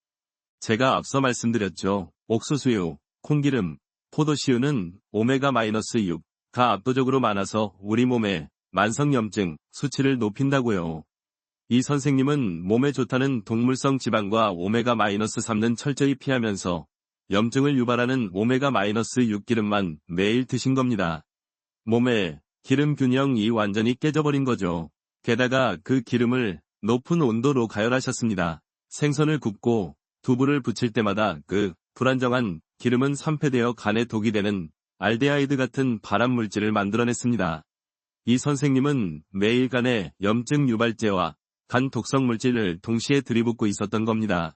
제가 앞서 말씀드렸죠. 옥수수유, 콩기름, 포도씨유는 오메가-6가 압도적으로 많아서 우리 몸에 만성염증, 수치를 높인다고요. 이 선생님은 몸에 좋다는 동물성 지방과 오메가-3는 철저히 피하면서 염증을 유발하는 오메가-6 기름만 매일 드신 겁니다. 몸의 기름 균형이 완전히 깨져버린 거죠. 게다가 그 기름을 높은 온도로 가열하셨습니다. 생선을 굽고 두부를 부칠 때마다 그 불안정한 기름은 산패되어 간에 독이 되는 알데하이드 같은 발암물질을 만들어냈습니다. 이 선생님은 매일 간에 염증 유발제와 간 독성 물질을 동시에 들이붓고 있었던 겁니다.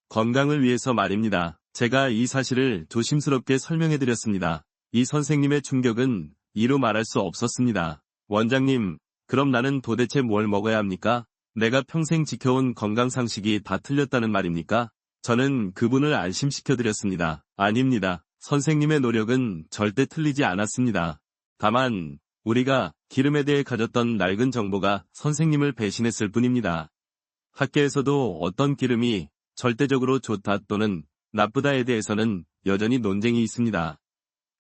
건강을 위해서 말입니다. 제가 이 사실을 조심스럽게 설명해드렸습니다. 이 선생님의 충격은 이루 말할 수 없었습니다. 원장님, 그럼 나는 도대체 뭘 먹어야 합니까? 내가 평생 지켜온 건강 상식이 다 틀렸다는 말입니까? 저는 그분을 안심시켜드렸습니다. 아닙니다. 선생님의 노력은 절대 틀리지 않았습니다. 다만 우리가 기름에 대해 가졌던 낡은 정보가 선생님을 배신했을 뿐입니다. 학계에서도 어떤 기름이 절대적으로 좋다 또는 나쁘다에 대해서는 여전히 논쟁이 있습니다.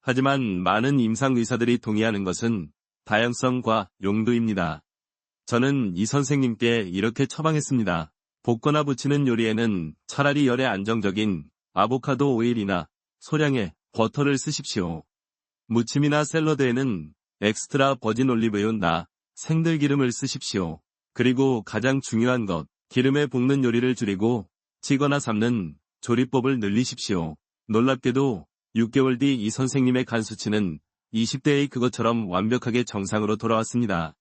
하지만 많은 임상의사들이 동의하는 것은 다양성과 용도입니다. 저는 이 선생님께 이렇게 처방했습니다. 볶거나 부치는 요리에는 차라리 열에 안정적인 아보카도 오일이나 소량의 버터를 쓰십시오. 무침이나 샐러드에는 엑스트라 버진 올리브유나 생들기름을 쓰십시오. 그리고 가장 중요한 것, 기름에 볶는 요리를 줄이고 찌거나 삶는 조리법을 늘리십시오. 놀랍게도 6개월 뒤 이 선생님의 간 수치는 20대의 그것처럼 완벽하게 정상으로 돌아왔습니다.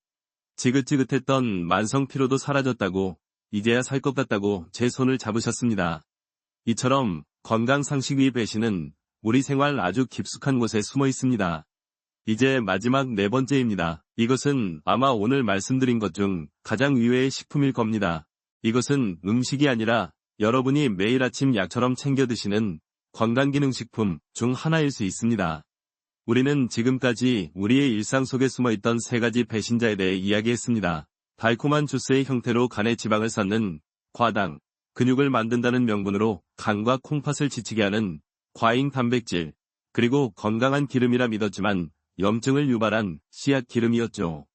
지긋지긋했던 만성 피로도 사라졌다고, 이제야 살 것 같다고 제 손을 잡으셨습니다. 이처럼 건강 상식의 배신은 우리 생활 아주 깊숙한 곳에 숨어 있습니다. 이제 마지막 네 번째입니다. 이것은 아마 오늘 말씀드린 것 중 가장 의외의 식품일 겁니다. 이것은 음식이 아니라 여러분이 매일 아침 약처럼 챙겨 드시는 건강기능식품 중 하나일 수 있습니다. 우리는 지금까지 우리의 일상 속에 숨어있던 세 가지 배신자에 대해 이야기했습니다. 달콤한 주스의 형태로 간에 지방을 쌓는 과당, 근육을 만든다는 명분으로 간과 콩팥을 지치게 하는 과잉 단백질, 그리고 건강한 기름이라 믿었지만 염증을 유발한 씨앗 기름이었죠.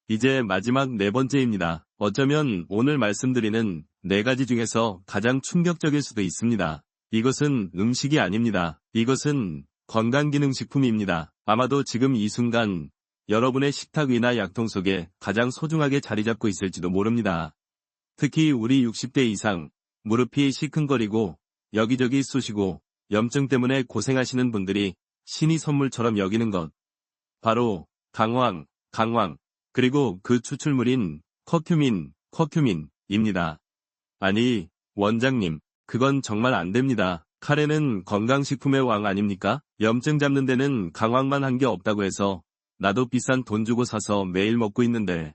이제 마지막 네 번째입니다. 어쩌면 오늘 말씀드리는 네 가지 중에서 가장 충격적일 수도 있습니다. 이것은 음식이 아닙니다. 이것은 건강기능식품입니다. 아마도 지금 이 순간 여러분의 식탁 위나 약통 속에 가장 소중하게 자리 잡고 있을지도 모릅니다. 특히 우리 60대 이상, 무릎이 시큰거리고 여기저기 쑤시고 염증 때문에 고생하시는 분들이 신의 선물처럼 여기는 것. 바로 강황, 그리고 그 추출물인 커큐민입니다. 아니, 원장님, 그건 정말 안 됩니다. 카레는 건강식품의 왕 아닙니까? 염증 잡는 데는 강황만 한 게 없다고 해서 나도 비싼 돈 주고 사서 매일 먹고 있는데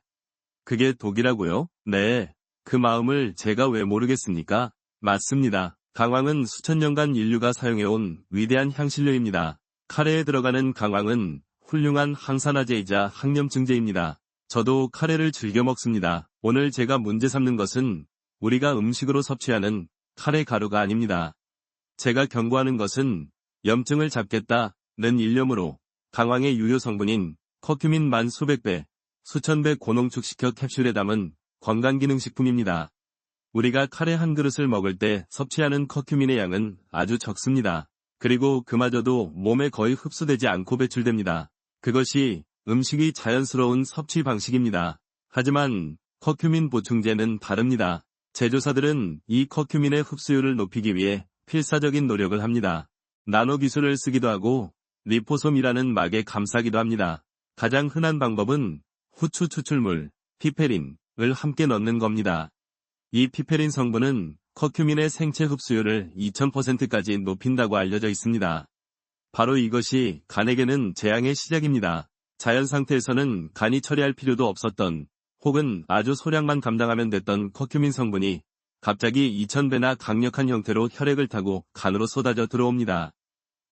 그게 독이라고요? 네. 그 마음을 제가 왜 모르겠습니까? 맞습니다. 강황은 수천 년간 인류가 사용해온 위대한 향신료입니다. 카레에 들어가는 강황은 훌륭한 항산화제이자 항염증제입니다. 저도 카레를 즐겨 먹습니다. 오늘 제가 문제 삼는 것은 우리가 음식으로 섭취하는 카레 가루가 아닙니다. 제가 경고하는 것은 염증을 잡겠다는 일념으로 강황의 유효 성분인 커큐민 만 수백 배, 수천 배 고농축시켜 캡슐에 담은 건강기능식품입니다. 우리가 카레 한 그릇을 먹을 때 섭취하는 커큐민의 양은 아주 적습니다. 그리고 그마저도 몸에 거의 흡수되지 않고 배출됩니다. 그것이 음식이 자연스러운 섭취 방식입니다. 하지만 커큐민 보충제는 다릅니다. 제조사들은 이 커큐민의 흡수율을 높이기 위해 필사적인 노력을 합니다. 나노 기술을 쓰기도 하고 리포솜이라는 막에 감싸기도 합니다. 가장 흔한 방법은 후추 추출물, 피페린을 함께 넣는 겁니다. 이 피페린 성분은 커큐민의 생체 흡수율을 2000%까지 높인다고 알려져 있습니다. 바로 이것이 간에게는 재앙의 시작입니다. 자연 상태에서는 간이 처리할 필요도 없었던 혹은 아주 소량만 감당하면 됐던 커큐민 성분이 갑자기 2000배나 강력한 형태로 혈액을 타고 간으로 쏟아져 들어옵니다.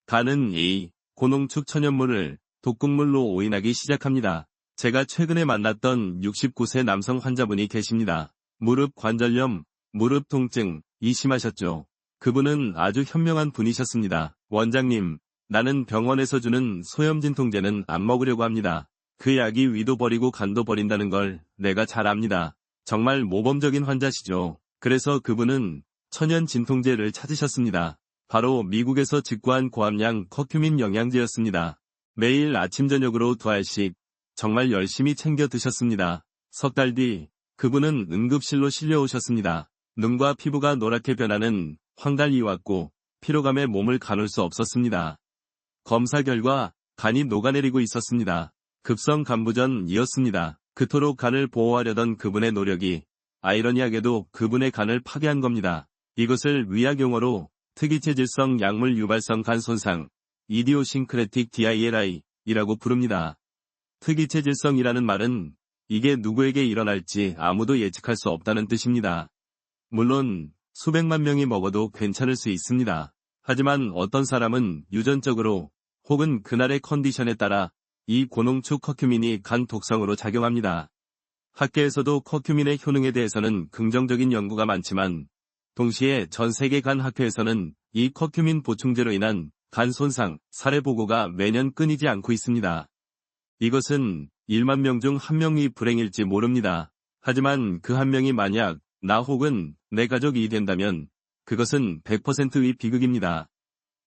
간은 이 고농축 천연물을 독극물로 오인하기 시작합니다. 제가 최근에 만났던 69세 남성 환자분이 계십니다. 무릎 관절염, 무릎 통증이 심하셨죠. 그분은 아주 현명한 분이셨습니다. 원장님, 나는 병원에서 주는 소염진통제는 안 먹으려고 합니다. 그 약이 위도 버리고 간도 버린다는 걸 내가 잘 압니다. 정말 모범적인 환자시죠. 그래서 그분은 천연 진통제를 찾으셨습니다. 바로 미국에서 직구한 고함량 커큐민 영양제였습니다. 매일 아침 저녁으로 2알씩 정말 열심히 챙겨 드셨습니다. 석 달 뒤 그분은 응급실로 실려오셨습니다. 눈과 피부가 노랗게 변하는 황달이 왔고 피로감에 몸을 가눌 수 없었습니다. 검사 결과 간이 녹아내리고 있었습니다. 급성 간부전이었습니다. 그토록 간을 보호하려던 그분의 노력이 아이러니하게도 그분의 간을 파괴한 겁니다. 이것을 의학 용어로 특이체질성 약물 유발성 간 손상, 이디오싱크레틱 DILI이라고 부릅니다. 특이체질성이라는 말은 이게 누구에게 일어날지 아무도 예측할 수 없다는 뜻입니다. 물론 수백만 명이 먹어도 괜찮을 수 있습니다. 하지만 어떤 사람은 유전적으로 혹은 그날의 컨디션에 따라 이 고농축 커큐민이 간 독성으로 작용합니다. 학계에서도 커큐민의 효능에 대해서는 긍정적인 연구가 많지만 동시에 전 세계 간 학회에서는 이 커큐민 보충제로 인한 간 손상, 사례 보고가 매년 끊이지 않고 있습니다. 이것은 1만 명 중 1명이 불행일지 모릅니다. 하지만 그 한 명이 만약 나 혹은 내 가족이 된다면 그것은 100%의 비극입니다.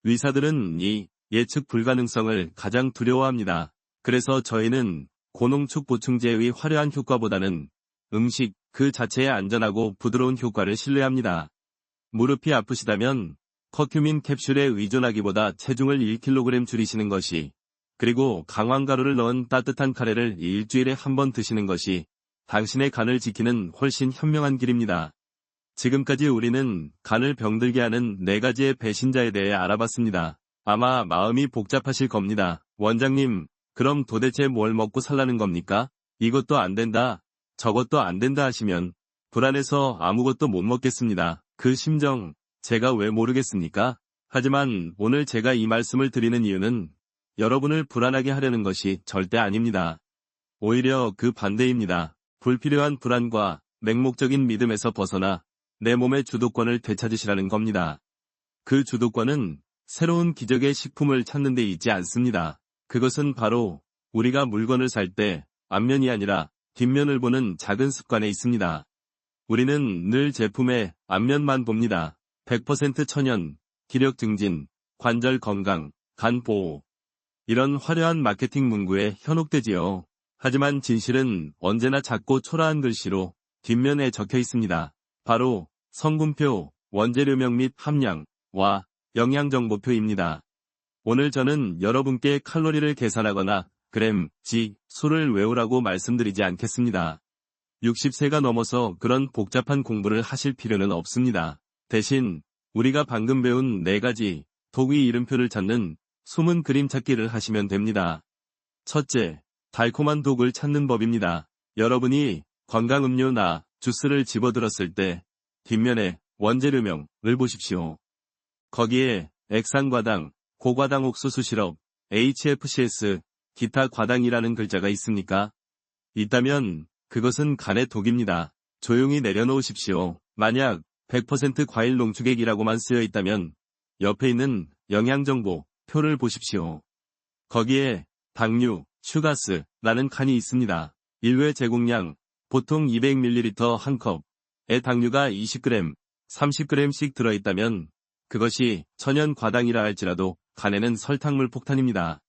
의사들은 이 예측 불가능성을 가장 두려워합니다. 그래서 저희는 고농축 보충제의 화려한 효과보다는 음식 그 자체의 안전하고 부드러운 효과를 신뢰합니다. 무릎이 아프시다면 커큐민 캡슐에 의존하기보다 체중을 1kg 줄이시는 것이, 그리고 강황가루를 넣은 따뜻한 카레를 일주일에 한 번 드시는 것이 당신의 간을 지키는 훨씬 현명한 길입니다. 지금까지 우리는 간을 병들게 하는 4가지의 배신자에 대해 알아봤습니다. 아마 마음이 복잡하실 겁니다. 원장님, 그럼 도대체 뭘 먹고 살라는 겁니까? 이것도 안 된다, 저것도 안 된다 하시면 불안해서 아무것도 못 먹겠습니다. 그 심정, 제가 왜 모르겠습니까? 하지만 오늘 제가 이 말씀을 드리는 이유는 여러분을 불안하게 하려는 것이 절대 아닙니다. 오히려 그 반대입니다. 불필요한 불안과 맹목적인 믿음에서 벗어나 내 몸의 주도권을 되찾으시라는 겁니다. 그 주도권은 새로운 기적의 식품을 찾는 데 있지 않습니다. 그것은 바로 우리가 물건을 살 때 앞면이 아니라 뒷면을 보는 작은 습관에 있습니다. 우리는 늘 제품의 앞면만 봅니다. 100% 천연, 기력 증진, 관절 건강, 간 보호. 이런 화려한 마케팅 문구에 현혹되지요. 하지만 진실은 언제나 작고 초라한 글씨로 뒷면에 적혀 있습니다. 바로 성분표, 원재료명 및 함량과 영양정보표입니다. 오늘 저는 여러분께 칼로리를 계산하거나 그램, 수를 외우라고 말씀드리지 않겠습니다. 60세가 넘어서 그런 복잡한 공부를 하실 필요는 없습니다. 대신 우리가 방금 배운 4가지 독의 이름표를 찾는 숨은 그림 찾기를 하시면 됩니다. 첫째, 달콤한 독을 찾는 법입니다. 여러분이 건강음료나 주스를 집어들었을 때 뒷면에 원재료명을 보십시오. 거기에 액상과당, 고과당 옥수수 시럽, HFCS, 기타 과당이라는 글자가 있습니까? 있다면 그것은 간의 독입니다. 조용히 내려놓으십시오. 만약 100% 과일 농축액이라고만 쓰여 있다면 옆에 있는 영양정보 표를 보십시오. 거기에 당류, 슈가스라는 칸이 있습니다. 1회 제공량 보통 200ml 한 컵에 당류가 20g, 30g씩 들어있다면 그것이 천연 과당이라 할지라도 간에는 설탕물 폭탄입니다.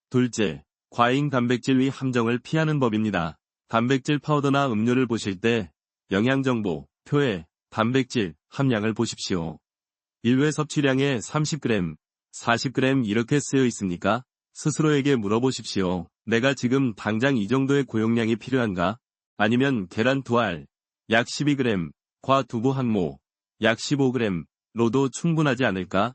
둘째, 과잉 단백질 위 함정을 피하는 법입니다. 단백질 파우더나 음료를 보실 때 영양정보 표에 단백질 함량을 보십시오. 1회 섭취량에 30g, 40g 이렇게 쓰여 있습니까? 스스로에게 물어보십시오. 내가 지금 당장 이 정도의 고용량이 필요한가? 아니면 계란 2알, 약 12g, 과 두부 한 모, 약 15g로도 충분하지 않을까?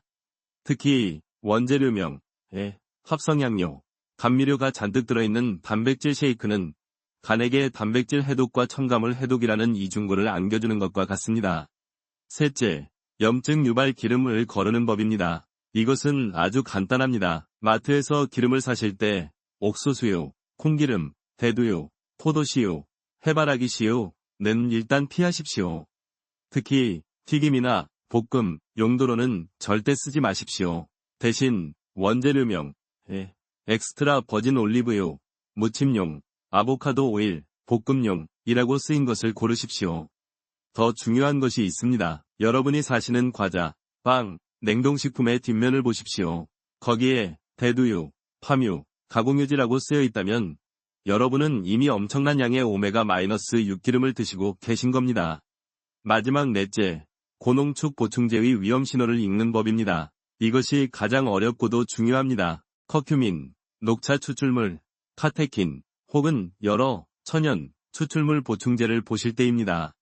특히 원재료명에 합성향료, 감미료가 잔뜩 들어있는 단백질 쉐이크는 간에게 단백질 해독과 첨가물 해독이라는 이중고를 안겨주는 것과 같습니다. 셋째, 염증 유발 기름을 거르는 법입니다. 이것은 아주 간단합니다. 마트에서 기름을 사실 때 옥수수유, 콩기름, 대두유, 포도씨유, 해바라기 씨유는 일단 피하십시오. 특히 튀김이나 볶음 용도로는 절대 쓰지 마십시오. 대신 원재료명, 엑스트라 버진 올리브유, 무침용, 아보카도 오일, 볶음용이라고 쓰인 것을 고르십시오. 더 중요한 것이 있습니다. 여러분이 사시는 과자, 빵, 냉동식품의 뒷면을 보십시오. 거기에 대두유, 파뮤, 가공유지라고 쓰여 있다면 여러분은 이미 엄청난 양의 오메가-6 기름을 드시고 계신 겁니다. 마지막 넷째, 고농축 보충제의 위험 신호를 읽는 법입니다. 이것이 가장 어렵고도 중요합니다. 커큐민, 녹차 추출물, 카테킨, 혹은 여러 천연 추출물 보충제를 보실 때입니다.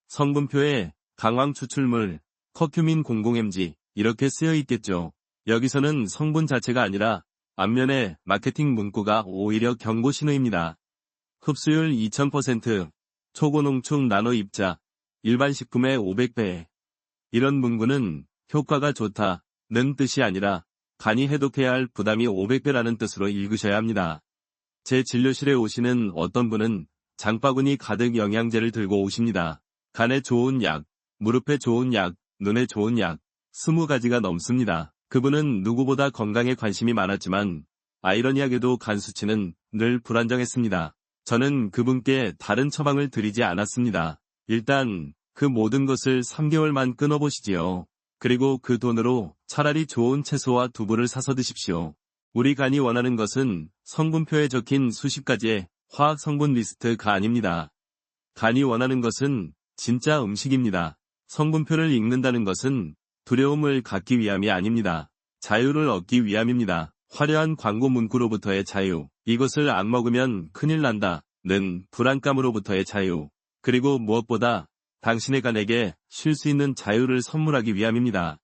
성분표에 강황 추출물, 커큐민 00mg 이렇게 쓰여 있겠죠. 여기서는 성분 자체가 아니라 앞면에 마케팅 문구가 오히려 경고 신호입니다. 흡수율 2000%, 초고농축 나노 입자, 일반 식품의 500배. 이런 문구는 효과가 좋다는 뜻이 아니라 간이 해독해야 할 부담이 500배라는 뜻으로 읽으셔야 합니다. 제 진료실에 오시는 어떤 분은 장바구니 가득 영양제를 들고 오십니다. 간에 좋은 약, 무릎에 좋은 약, 눈에 좋은 약, 20가지가 넘습니다. 그분은 누구보다 건강에 관심이 많았지만 아이러니하게도 간 수치는 늘 불안정했습니다. 저는 그분께 다른 처방을 드리지 않았습니다. 일단 그 모든 것을 3개월만 끊어보시지요. 그리고 그 돈으로 차라리 좋은 채소와 두부를 사서 드십시오. 우리 간이 원하는 것은 성분표에 적힌 수십 가지의 화학 성분 리스트가 아닙니다. 간이 원하는 것은 진짜 음식입니다. 성분표를 읽는다는 것은 두려움을 갖기 위함이 아닙니다. 자유를 얻기 위함입니다. 화려한 광고 문구로부터의 자유, 이것을 안 먹으면 큰일 난다는 불안감으로부터의 자유, 그리고 무엇보다 당신의 간에게 쉴 수 있는 자유를 선물하기 위함입니다.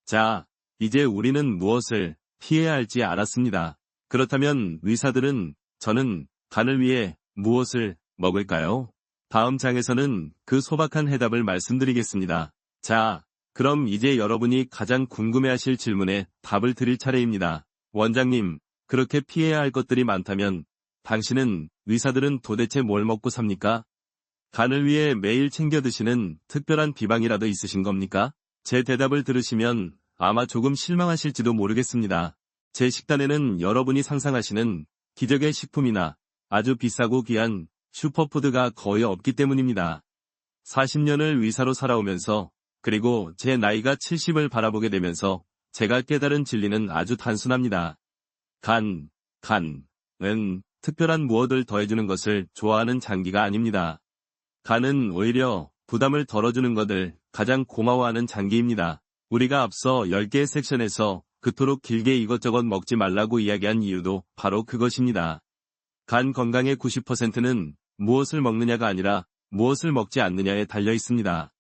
자, 이제 우리는 무엇을 피해야 할지 알았습니다. 그렇다면 의사들은 저는 간을 위해 무엇을 먹을까요? 다음 장에서는 그 소박한 해답을 말씀드리겠습니다. 자, 그럼 이제 여러분이 가장 궁금해하실 질문에 답을 드릴 차례입니다. 원장님, 그렇게 피해야 할 것들이 많다면 당신은 의사들은 도대체 뭘 먹고 삽니까? 간을 위해 매일 챙겨 드시는 특별한 비방이라도 있으신 겁니까? 제 대답을 들으시면 아마 조금 실망하실지도 모르겠습니다. 제 식단에는 여러분이 상상하시는 기적의 식품이나 아주 비싸고 귀한 슈퍼푸드가 거의 없기 때문입니다. 40년을 의사로 살아오면서 그리고 제 나이가 70을 바라보게 되면서 제가 깨달은 진리는 아주 단순합니다. 간은 특별한 무엇을 더해주는 것을 좋아하는 장기가 아닙니다. 간은 오히려 부담을 덜어주는 것을 가장 고마워하는 장기입니다. 우리가 앞서 10개의 섹션에서 그토록 길게 이것저것 먹지 말라고 이야기한 이유도 바로 그것입니다. 간 건강의 90%는 무엇을 먹느냐가 아니라 무엇을 먹지 않느냐에 달려 있습니다.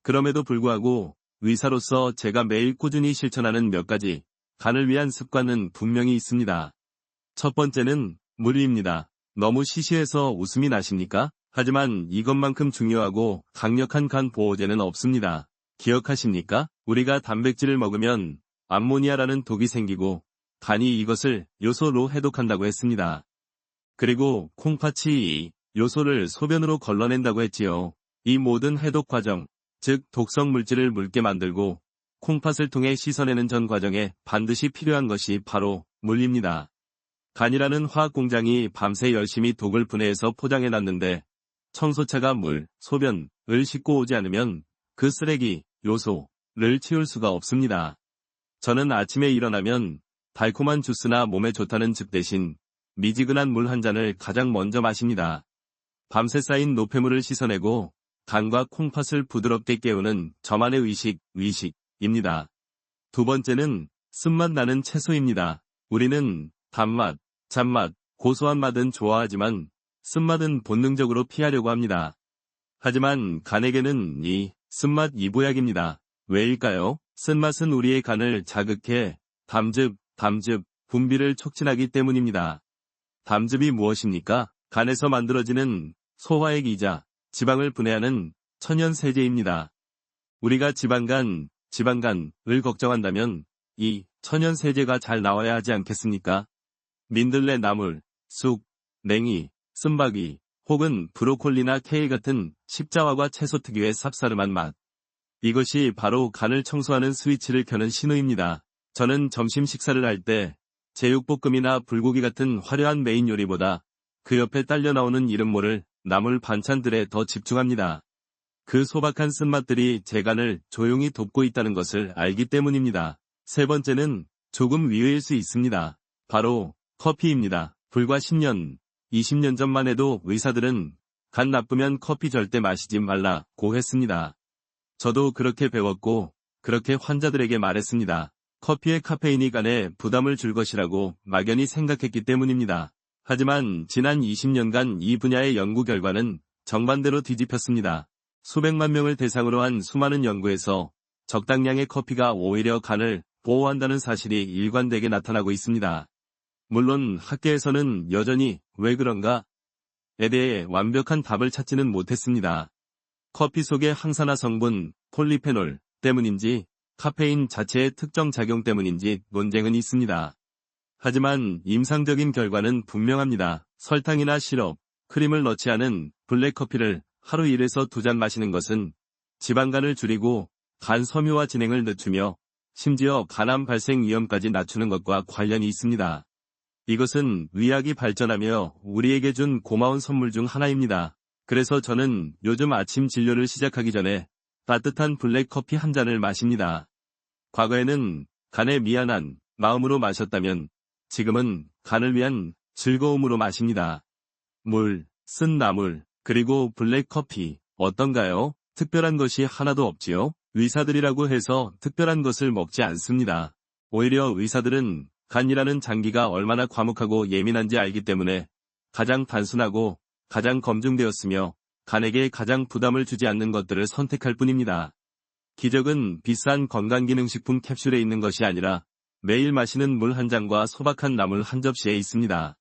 그럼에도 불구하고 의사로서 제가 매일 꾸준히 실천하는 몇 가지 간을 위한 습관은 분명히 있습니다. 첫 번째는 물입니다. 너무 시시해서 웃음이 나십니까? 하지만 이것만큼 중요하고 강력한 간 보호제는 없습니다. 기억하십니까? 우리가 단백질을 먹으면 암모니아라는 독이 생기고 간이 이것을 요소로 해독한다고 했습니다. 그리고 콩팥이 이 요소를 소변으로 걸러낸다고 했지요. 이 모든 해독 과정, 즉 독성 물질을 묽게 만들고 콩팥을 통해 씻어내는 전 과정에 반드시 필요한 것이 바로 물입니다. 간이라는 화학 공장이 밤새 열심히 독을 분해해서 포장해놨는데 청소차가 물, 소변을 싣고 오지 않으면 그 쓰레기, 요소를 치울 수가 없습니다. 저는 아침에 일어나면 달콤한 주스나 몸에 좋다는 즙 대신 미지근한 물 한 잔을 가장 먼저 마십니다. 밤새 쌓인 노폐물을 씻어내고 간과 콩팥을 부드럽게 깨우는 저만의 의식입니다. 두 번째는 쓴맛 나는 채소입니다. 우리는 단맛, 잔맛, 고소한 맛은 좋아하지만 쓴맛은 본능적으로 피하려고 합니다. 하지만 간에게는 이 쓴맛이 보약입니다. 왜일까요? 쓴맛은 우리의 간을 자극해 담즙, 분비를 촉진하기 때문입니다. 담즙이 무엇입니까? 간에서 만들어지는 소화액이자 지방을 분해하는 천연세제입니다. 우리가 지방간을 걱정한다면 이 천연세제가 잘 나와야 하지 않겠습니까? 민들레 나물, 쑥, 냉이, 쓴바귀, 혹은 브로콜리나 케일 같은 십자화과 채소 특유의 쌉싸름한 맛. 이것이 바로 간을 청소하는 스위치를 켜는 신호입니다. 저는 점심 식사를 할 때 제육볶음이나 불고기 같은 화려한 메인 요리보다 그 옆에 딸려 나오는 이름 모를 나물 반찬들에 더 집중합니다. 그 소박한 쓴맛들이 제 간을 조용히 돕고 있다는 것을 알기 때문입니다. 세 번째는 조금 위의일 수 있습니다. 바로 커피입니다. 불과 10년, 20년 전만 해도 의사들은 간 나쁘면 커피 절대 마시지 말라고 했습니다. 저도 그렇게 배웠고 그렇게 환자들에게 말했습니다. 커피의 카페인이 간에 부담을 줄 것이라고 막연히 생각했기 때문입니다. 하지만 지난 20년간 이 분야의 연구 결과는 정반대로 뒤집혔습니다. 수백만 명을 대상으로 한 수많은 연구에서 적당량의 커피가 오히려 간을 보호한다는 사실이 일관되게 나타나고 있습니다. 물론 학계에서는 여전히 왜 그런가에 대해 완벽한 답을 찾지는 못했습니다. 커피 속의 항산화 성분, 폴리페놀 때문인지 카페인 자체의 특정 작용 때문인지 논쟁은 있습니다. 하지만 임상적인 결과는 분명합니다. 설탕이나 시럽, 크림을 넣지 않은 블랙커피를 하루 1에서 2잔 마시는 것은 지방간을 줄이고 간 섬유화 진행을 늦추며 심지어 간암 발생 위험까지 낮추는 것과 관련이 있습니다. 이것은 의학이 발전하며 우리에게 준 고마운 선물 중 하나입니다. 그래서 저는 요즘 아침 진료를 시작하기 전에 따뜻한 블랙커피 한 잔을 마십니다. 과거에는 간에 미안한 마음으로 마셨다면 지금은 간을 위한 즐거움으로 마십니다. 물, 쓴 나물, 그리고 블랙커피 어떤가요? 특별한 것이 하나도 없지요? 의사들이라고 해서 특별한 것을 먹지 않습니다. 오히려 의사들은 간이라는 장기가 얼마나 과묵하고 예민한지 알기 때문에 가장 단순하고 가장 검증되었으며 간에게 가장 부담을 주지 않는 것들을 선택할 뿐입니다. 기적은 비싼 건강기능식품 캡슐에 있는 것이 아니라 매일 마시는 물 한 잔과 소박한 나물 한 접시에 있습니다.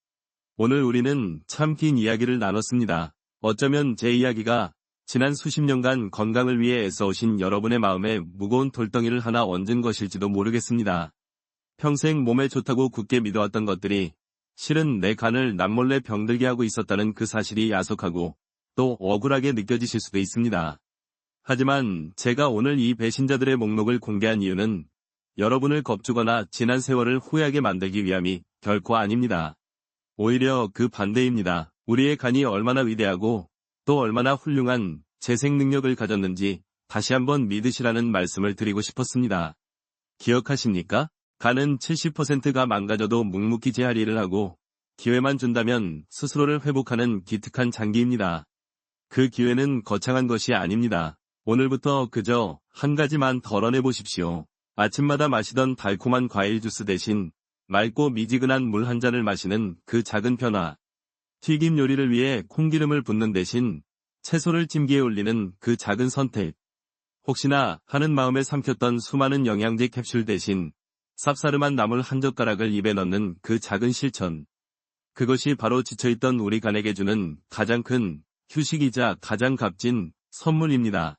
오늘 우리는 참 긴 이야기를 나눴습니다. 어쩌면 제 이야기가 지난 수십 년간 건강을 위해 애써오신 여러분의 마음에 무거운 돌덩이를 하나 얹은 것일지도 모르겠습니다. 평생 몸에 좋다고 굳게 믿어왔던 것들이 실은 내 간을 남몰래 병들게 하고 있었다는 그 사실이 야속하고 또 억울하게 느껴지실 수도 있습니다. 하지만 제가 오늘 이 배신자들의 목록을 공개한 이유는 여러분을 겁주거나 지난 세월을 후회하게 만들기 위함이 결코 아닙니다. 오히려 그 반대입니다. 우리의 간이 얼마나 위대하고 또 얼마나 훌륭한 재생 능력을 가졌는지 다시 한번 믿으시라는 말씀을 드리고 싶었습니다. 기억하십니까? 간은 70%가 망가져도 묵묵히 제 할 일을 하고 기회만 준다면 스스로를 회복하는 기특한 장기입니다. 그 기회는 거창한 것이 아닙니다. 오늘부터 그저 한 가지만 덜어내 보십시오. 아침마다 마시던 달콤한 과일 주스 대신 맑고 미지근한 물 한 잔을 마시는 그 작은 변화. 튀김 요리를 위해 콩기름을 붓는 대신 채소를 찜기에 올리는 그 작은 선택. 혹시나 하는 마음에 삼켰던 수많은 영양제 캡슐 대신 쌉싸름한 나물 한 젓가락을 입에 넣는 그 작은 실천. 그것이 바로 지쳐있던 우리 간에게 주는 가장 큰 휴식이자 가장 값진 선물입니다.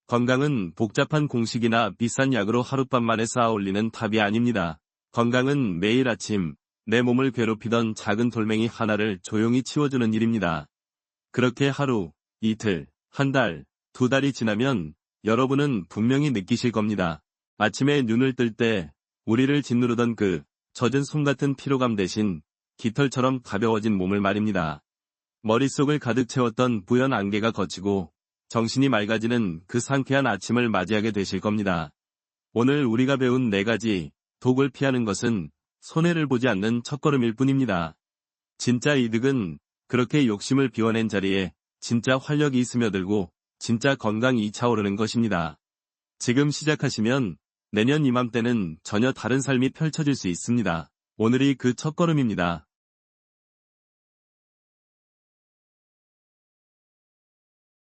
건강은 복잡한 공식이나 비싼 약으로 하룻밤 만에 쌓아 올리는 답이 아닙니다. 건강은 매일 아침 내 몸을 괴롭히던 작은 돌멩이 하나를 조용히 치워주는 일입니다. 그렇게 하루, 이틀, 한 달, 두 달이 지나면 여러분은 분명히 느끼실 겁니다. 아침에 눈을 뜰 때 우리를 짓누르던 그 젖은 솜 같은 피로감 대신 깃털처럼 가벼워진 몸을 말입니다. 머릿속을 가득 채웠던 부연 안개가 걷히고 정신이 맑아지는 그 상쾌한 아침을 맞이하게 되실 겁니다. 오늘 우리가 배운 4가지 독을 피하는 것은 손해를 보지 않는 첫걸음일 뿐입니다. 진짜 이득은 그렇게 욕심을 비워낸 자리에 진짜 활력이 스며들고 진짜 건강이 차오르는 것입니다. 지금 시작하시면 내년 이맘때는 전혀 다른 삶이 펼쳐질 수 있습니다. 오늘이 그 첫걸음입니다.